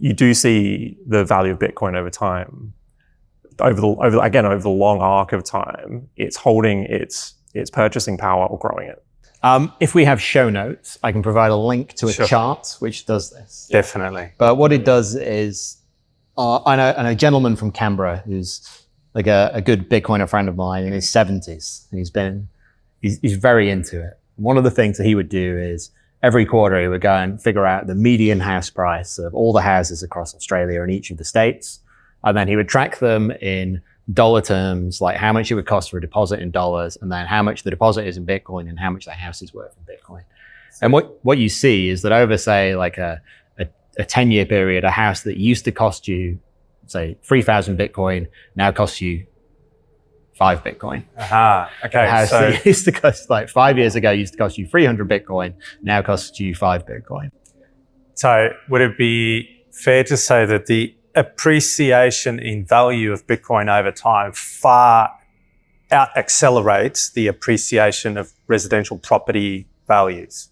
you do see the value of Bitcoin over time, over the long arc of time. It's holding its purchasing power or growing it. If we have show notes, I can provide a link to a chart which does this. Definitely. But what it does is, I know a gentleman from Canberra who's like a good Bitcoiner friend of mine in his 70s, and he's very into it. One of the things that he would do is every quarter he would go and figure out the median house price of all the houses across Australia and each of the states. And then he would track them in dollar terms, like how much it would cost for a deposit in dollars, and then how much the deposit is in Bitcoin and how much the house is worth in Bitcoin. And what you see is that over, say, like a 10-year period, a house that used to cost you, say, 3,000 Bitcoin now costs you 5 Bitcoin. Okay. A house that used to cost, like 5 years ago, used to cost you 300 Bitcoin, now costs you 5 Bitcoin. So would it be fair to say that the appreciation in value of Bitcoin over time far out accelerates the appreciation of residential property values?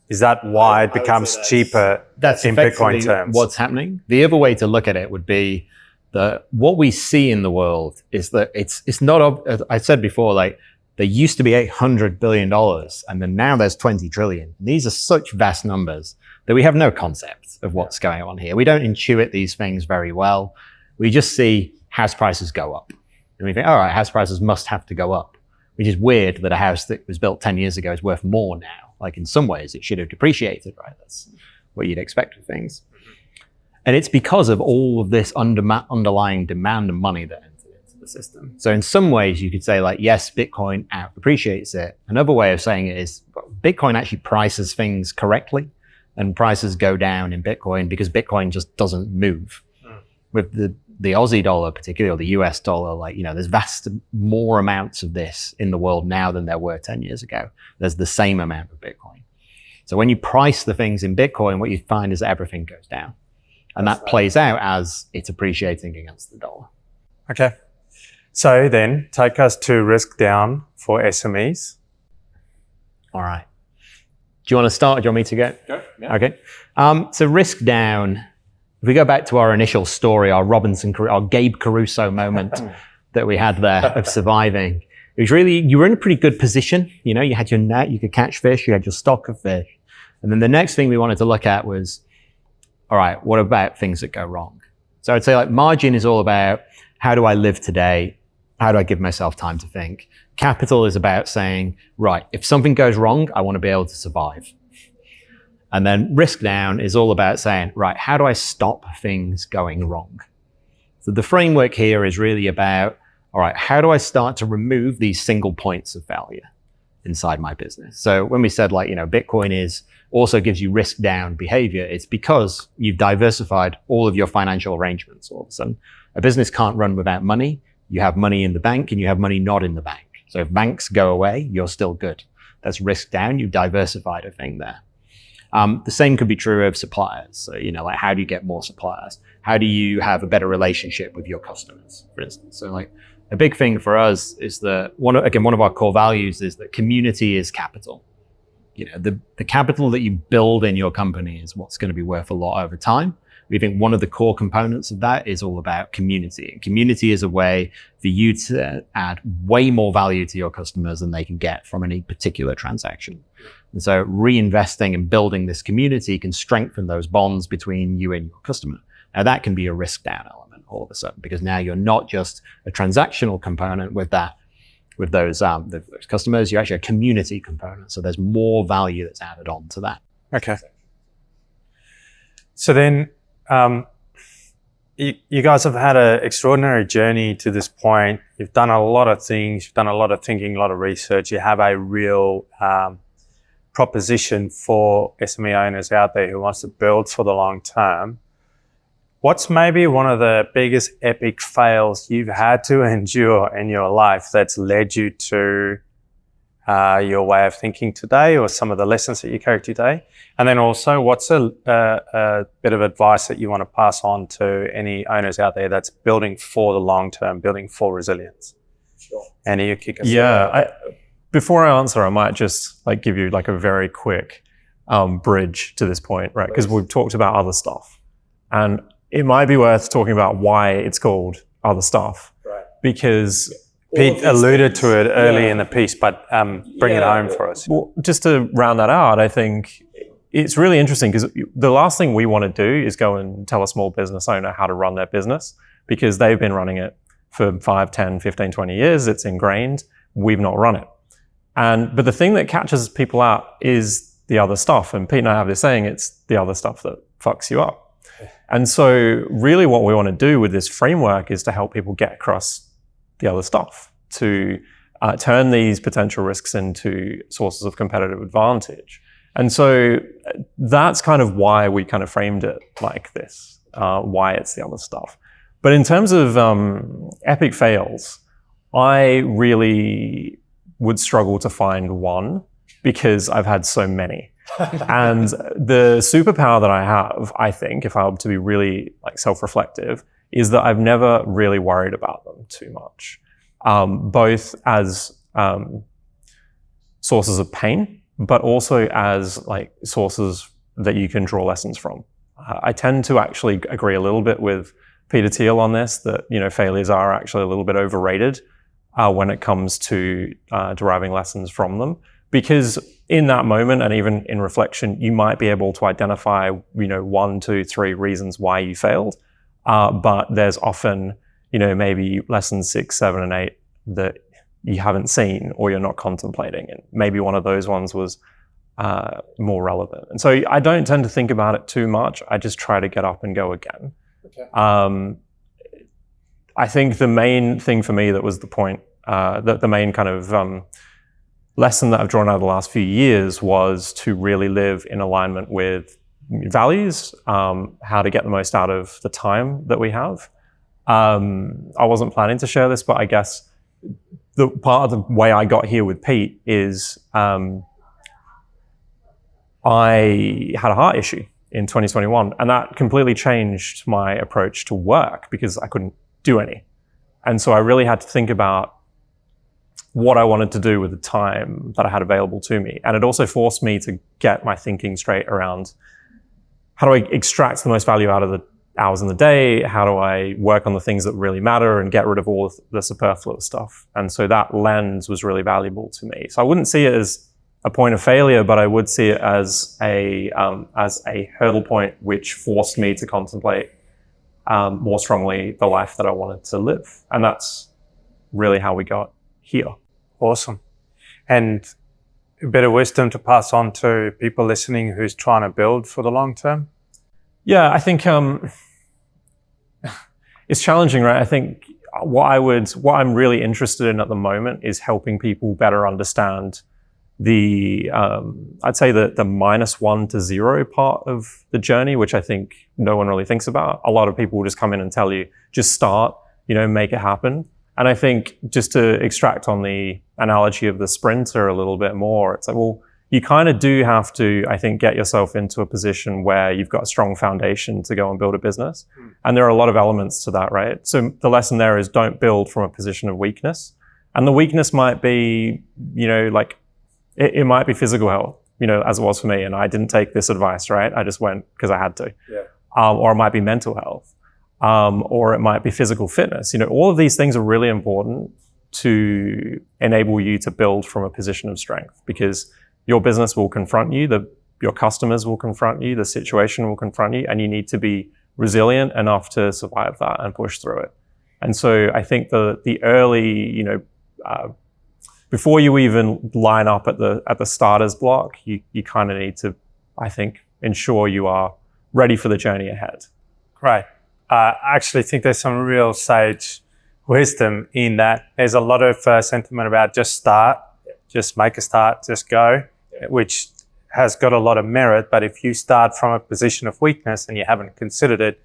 Is that why it becomes cheaper in Bitcoin terms? What's happening? The other way to look at it would be that what we see in the world is that it's not, as I said before, like there used to be $800 billion and then now there's 20 trillion. These are such vast numbers that we have no concept of what's going on here. We don't intuit these things very well. We just see house prices go up. And we think, all right, house prices must have to go up, which is weird that a house that was built 10 years ago is worth more now. Like in some ways it should have depreciated, right? That's what you'd expect of things. And it's because of all of this underlying demand and money that entered into the system. So in some ways you could say like, yes, Bitcoin out appreciates it. Another way of saying it is Bitcoin actually prices things correctly, and prices go down in Bitcoin because Bitcoin just doesn't move. With the Aussie dollar particularly, or the US dollar, like, you know, there's vast more amounts of this in the world now than there were 10 years ago. There's the same amount of Bitcoin. So when you price the things in Bitcoin, what you find is that everything goes down. And that plays out as it's appreciating against the dollar. Okay. So then take us to risk down for SMEs. All right. Do you want to start or do you want me to go? Go. Yeah. Okay. So risk down, if we go back to our initial story, our Gabe Caruso moment that we had there of surviving, it was really, you were in a pretty good position. You know, you had your net, you could catch fish, you had your stock of fish. And then the next thing we wanted to look at was, all right, what about things that go wrong? So I'd say like margin is all about how do I live today? How do I give myself time to think? Capital is about saying, right, if something goes wrong, I want to be able to survive. And then risk down is all about saying, right, how do I stop things going wrong? So the framework here is really about, all right, how do I start to remove these single points of failure inside my business? So when we said like, you know, Bitcoin also gives you risk down behavior, it's because you've diversified all of your financial arrangements all of a sudden. A business can't run without money. You have money in the bank and you have money not in the bank. So if banks go away, you're still good. That's risk down. You've diversified a thing there. The same could be true of suppliers. So, you know, like how do you get more suppliers? How do you have a better relationship with your customers, for instance? So like a big thing for us is that one of our core values is that community is capital. You know, the capital that you build in your company is what's going to be worth a lot over time. We think one of the core components of that is all about community. And community is a way for you to add way more value to your customers than they can get from any particular transaction. And so reinvesting and building this community can strengthen those bonds between you and your customer. Now that can be a risk down element all of a sudden, because now you're not just a transactional component with those customers, you're actually a community component. So there's more value that's added on to that. Okay. So then, you guys have had an extraordinary journey to this point. You've done a lot of things, you've done a lot of thinking, a lot of research. You have a real proposition for SME owners out there who wants to build for the long term. What's maybe one of the biggest epic fails you've had to endure in your life that's led you to your way of thinking today, or some of the lessons that you carry today? And then also, what's a bit of advice that you want to pass on to any owners out there that's building for the long term, building for resilience? Sure. Andy, you kick us off. Before I answer, I might just give you a very quick bridge to this point, right? Because we've talked about other stuff, and it might be worth talking about why it's called other stuff, right? Because Pete alluded to it early in the piece, but bring it home for us. Well, just to round that out, I think it's really interesting because the last thing we want to do is go and tell a small business owner how to run their business, because they've been running it for 5, 10, 15, 20 years. It's ingrained. We've not run it. But the thing that catches people out is the other stuff. And Pete and I have this saying, it's the other stuff that fucks you up. And so really what we want to do with this framework is to help people get across the other stuff, to turn these potential risks into sources of competitive advantage. And so that's kind of why we kind of framed it like this, why it's the other stuff. But in terms of epic fails, I really would struggle to find one, because I've had so many. And the superpower that I have, I think, if I were to be really self-reflective, is that I've never really worried about them too much, both as sources of pain, but also as sources that you can draw lessons from. I tend to actually agree a little bit with Peter Thiel on this, that failures are actually a little bit overrated when it comes to deriving lessons from them, because in that moment, and even in reflection, you might be able to identify 1, 2, 3 reasons why you failed, but there's often maybe lessons 6, 7, and 8 that you haven't seen or you're not contemplating, and maybe one of those ones was more relevant. And so I don't tend to think about it too much. I just try to get up and go again. Okay. I think the main thing for me that was the point, the main kind of lesson that I've drawn out of the last few years was to really live in alignment with values, how to get the most out of the time that we have. I wasn't planning to share this, but I guess the part of the way I got here with Pete is I had a heart issue in 2021, and that completely changed my approach to work because I couldn't do any. And so I really had to think about what I wanted to do with the time that I had available to me. And it also forced me to get my thinking straight around how do I extract the most value out of the hours in the day? How do I work on the things that really matter and get rid of all of the superfluous stuff? And so that lens was really valuable to me. So I wouldn't see it as a point of failure, but I would see it as a hurdle point which forced me to contemplate more strongly the life that I wanted to live. And that's really how we got here. Awesome. And a bit of wisdom to pass on to people listening who's trying to build for the long term? Yeah, I think it's challenging, right? I think what I'm really interested in at the moment is helping people better understand I'd say the -1 to 0 part of the journey, which I think no one really thinks about. A lot of people will just come in and tell you, just start, make it happen. And I think just to extract on the analogy of the sprinter a little bit more, it's like, well, you kind of do have to, I think, get yourself into a position where you've got a strong foundation to go and build a business. And there are a lot of elements to that, right? So the lesson there is don't build from a position of weakness. And the weakness might be, it might be physical health, as it was for me. And I didn't take this advice, right? I just went because I had to. Yeah. Or it might be mental health. Or it might be physical fitness. All of these things are really important to enable you to build from a position of strength, because your business will confront you, your customers will confront you, the situation will confront you, and you need to be resilient enough to survive that and push through it. And so I think the early, before you even line up at the starter's block, you kind of need to, I think, ensure you are ready for the journey ahead. Great. I actually think there's some real sage wisdom in that. There's a lot of sentiment about just start, just make a start, just go, which has got a lot of merit. But if you start from a position of weakness and you haven't considered it,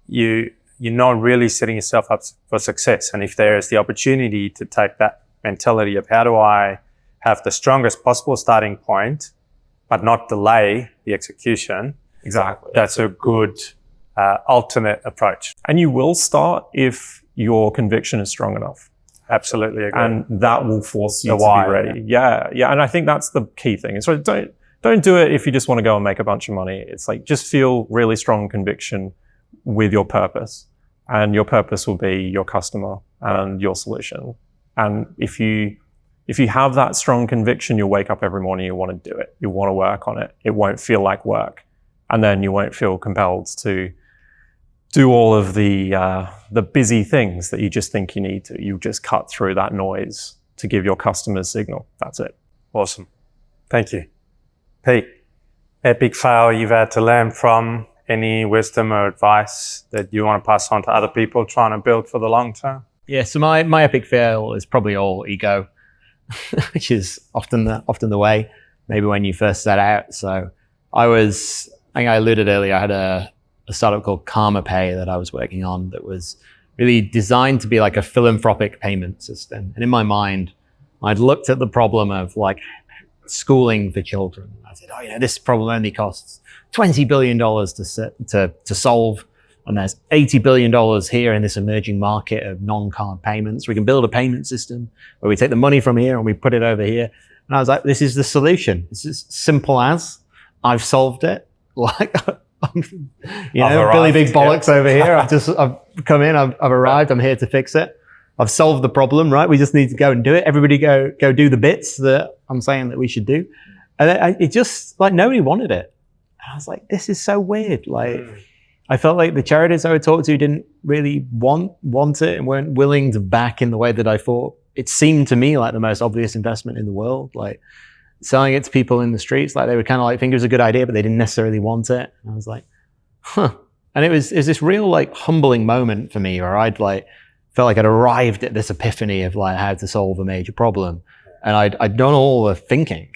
you're not really setting yourself up for success. And if there is the opportunity to take that mentality of how do I have the strongest possible starting point, but not delay the execution. Exactly. That's a good alternate approach. And you will start if your conviction is strong enough. Absolutely agree. And that will force you The to why, be ready. Yeah. And I think that's the key thing. So don't do it if you just want to go and make a bunch of money. It's like, just feel really strong conviction with your purpose. And your purpose will be your customer and your solution. And if you have that strong conviction, you'll wake up every morning, you want to do it. You want to work on it. It won't feel like work. And then you won't feel compelled to do all of the busy things that you just think you need to. You just cut through that noise to give your customers signal. That's it. Awesome. Thank you. Pete, epic fail you've had to learn from, any wisdom or advice that you want to pass on to other people trying to build for the long term? Yeah, so my epic fail is probably all ego, which is often the way, maybe when you first set out. So I think I alluded earlier, I had a startup called Karma Pay that I was working on that was really designed to be like a philanthropic payment system. And in my mind, I'd looked at the problem of like schooling for children. I said, this problem only costs $20 billion to solve. And there's $80 billion here in this emerging market of non-card payments. We can build a payment system where we take the money from here and we put it over here. And I was like, this is the solution. It's as simple as I've solved it. Like, Billy Big Bollocks over here. I've come in, I've arrived, I'm here to fix it. I've solved the problem, right? We just need to go and do it. Everybody go do the bits that I'm saying that we should do. And it just, like, nobody wanted it. And I was like, this is so weird. Like, I felt like the charities I would talk to didn't really want it and weren't willing to back in the way that I thought. It seemed to me like the most obvious investment in the world. Like, selling it to people in the streets, like, they would kind of like think it was a good idea, but they didn't necessarily want it. And I was like, huh. And it was this real like humbling moment for me where I'd like felt like I'd arrived at this epiphany of like how to solve a major problem. And I'd done all the thinking.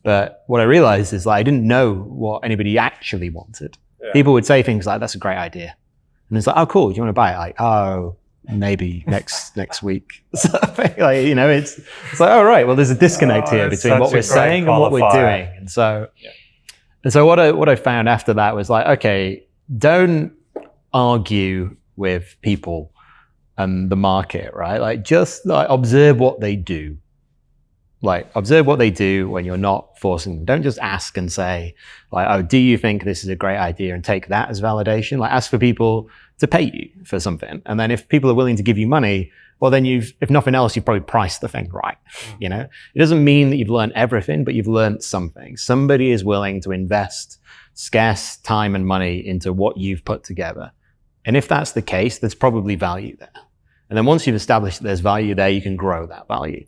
But what I realized is like I didn't know what anybody actually wanted. Yeah. People would say things like, that's a great idea. And it's like, oh, cool, do you want to buy it? Like, oh, maybe next week. So, like, it's like, oh, right, well, there's a disconnect here between what we're saying and what we're doing. And so what I found after that was like, okay, don't argue with people and the market, right? Like, just like observe what they do. Like, observe what they do when you're not forcing them. Don't just ask and say, like, oh, do you think this is a great idea, and take that as validation? Like, ask for people to pay you for something. And then if people are willing to give you money, well, then if nothing else, you've probably priced the thing right. It doesn't mean that you've learned everything, but you've learned something. Somebody is willing to invest scarce time and money into what you've put together. And if that's the case, there's probably value there. And then once you've established that there's value there, you can grow that value.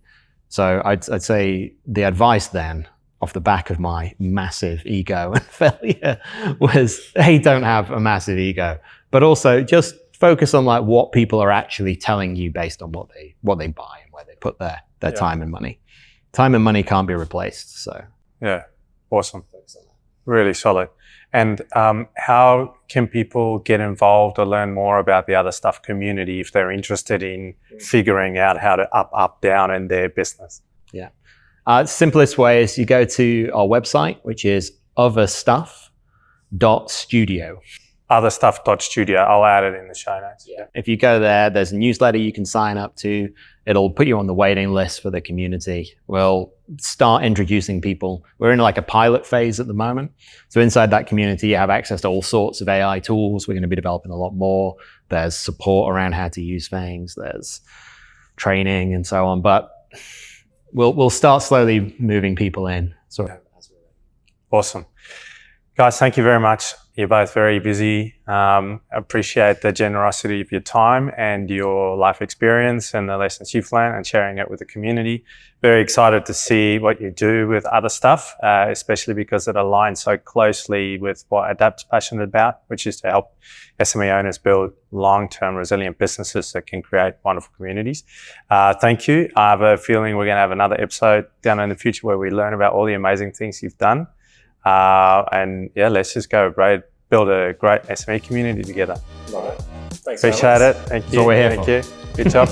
So I'd say the advice then, off the back of my massive ego and failure, was, hey, don't have a massive ego, but also just focus on like what people are actually telling you based on what they buy and where they put their time and money. Time and money can't be replaced. So yeah, awesome, really solid. And how can people get involved or learn more about the Other Stuff community if they're interested in figuring out how to up, down in their business? Yeah. Simplest way is you go to our website, which is otherstuff.studio. Otherstuff.studio. I'll add it in the show notes. Yeah. If you go there, there's a newsletter you can sign up to. It'll put you on the waiting list for the community. We'll start introducing people. We're in like a pilot phase at the moment. So inside that community, you have access to all sorts of AI tools. We're going to be developing a lot more. There's support around how to use things. There's training and so on. But we'll start slowly moving people in. So awesome. Guys, thank you very much. You're both very busy. Appreciate the generosity of your time and your life experience and the lessons you've learned and sharing it with the community. Very excited to see what you do with Other Stuff, especially because it aligns so closely with what Adapt's passionate about, which is to help SME owners build long-term resilient businesses that can create wonderful communities. Thank you. I have a feeling we're going to have another episode down in the future where we learn about all the amazing things you've done. And yeah, let's just go build a great SME community together. Love it. Thanks. Appreciate it. Thank you. That's what we're here for. Thank you. Good job.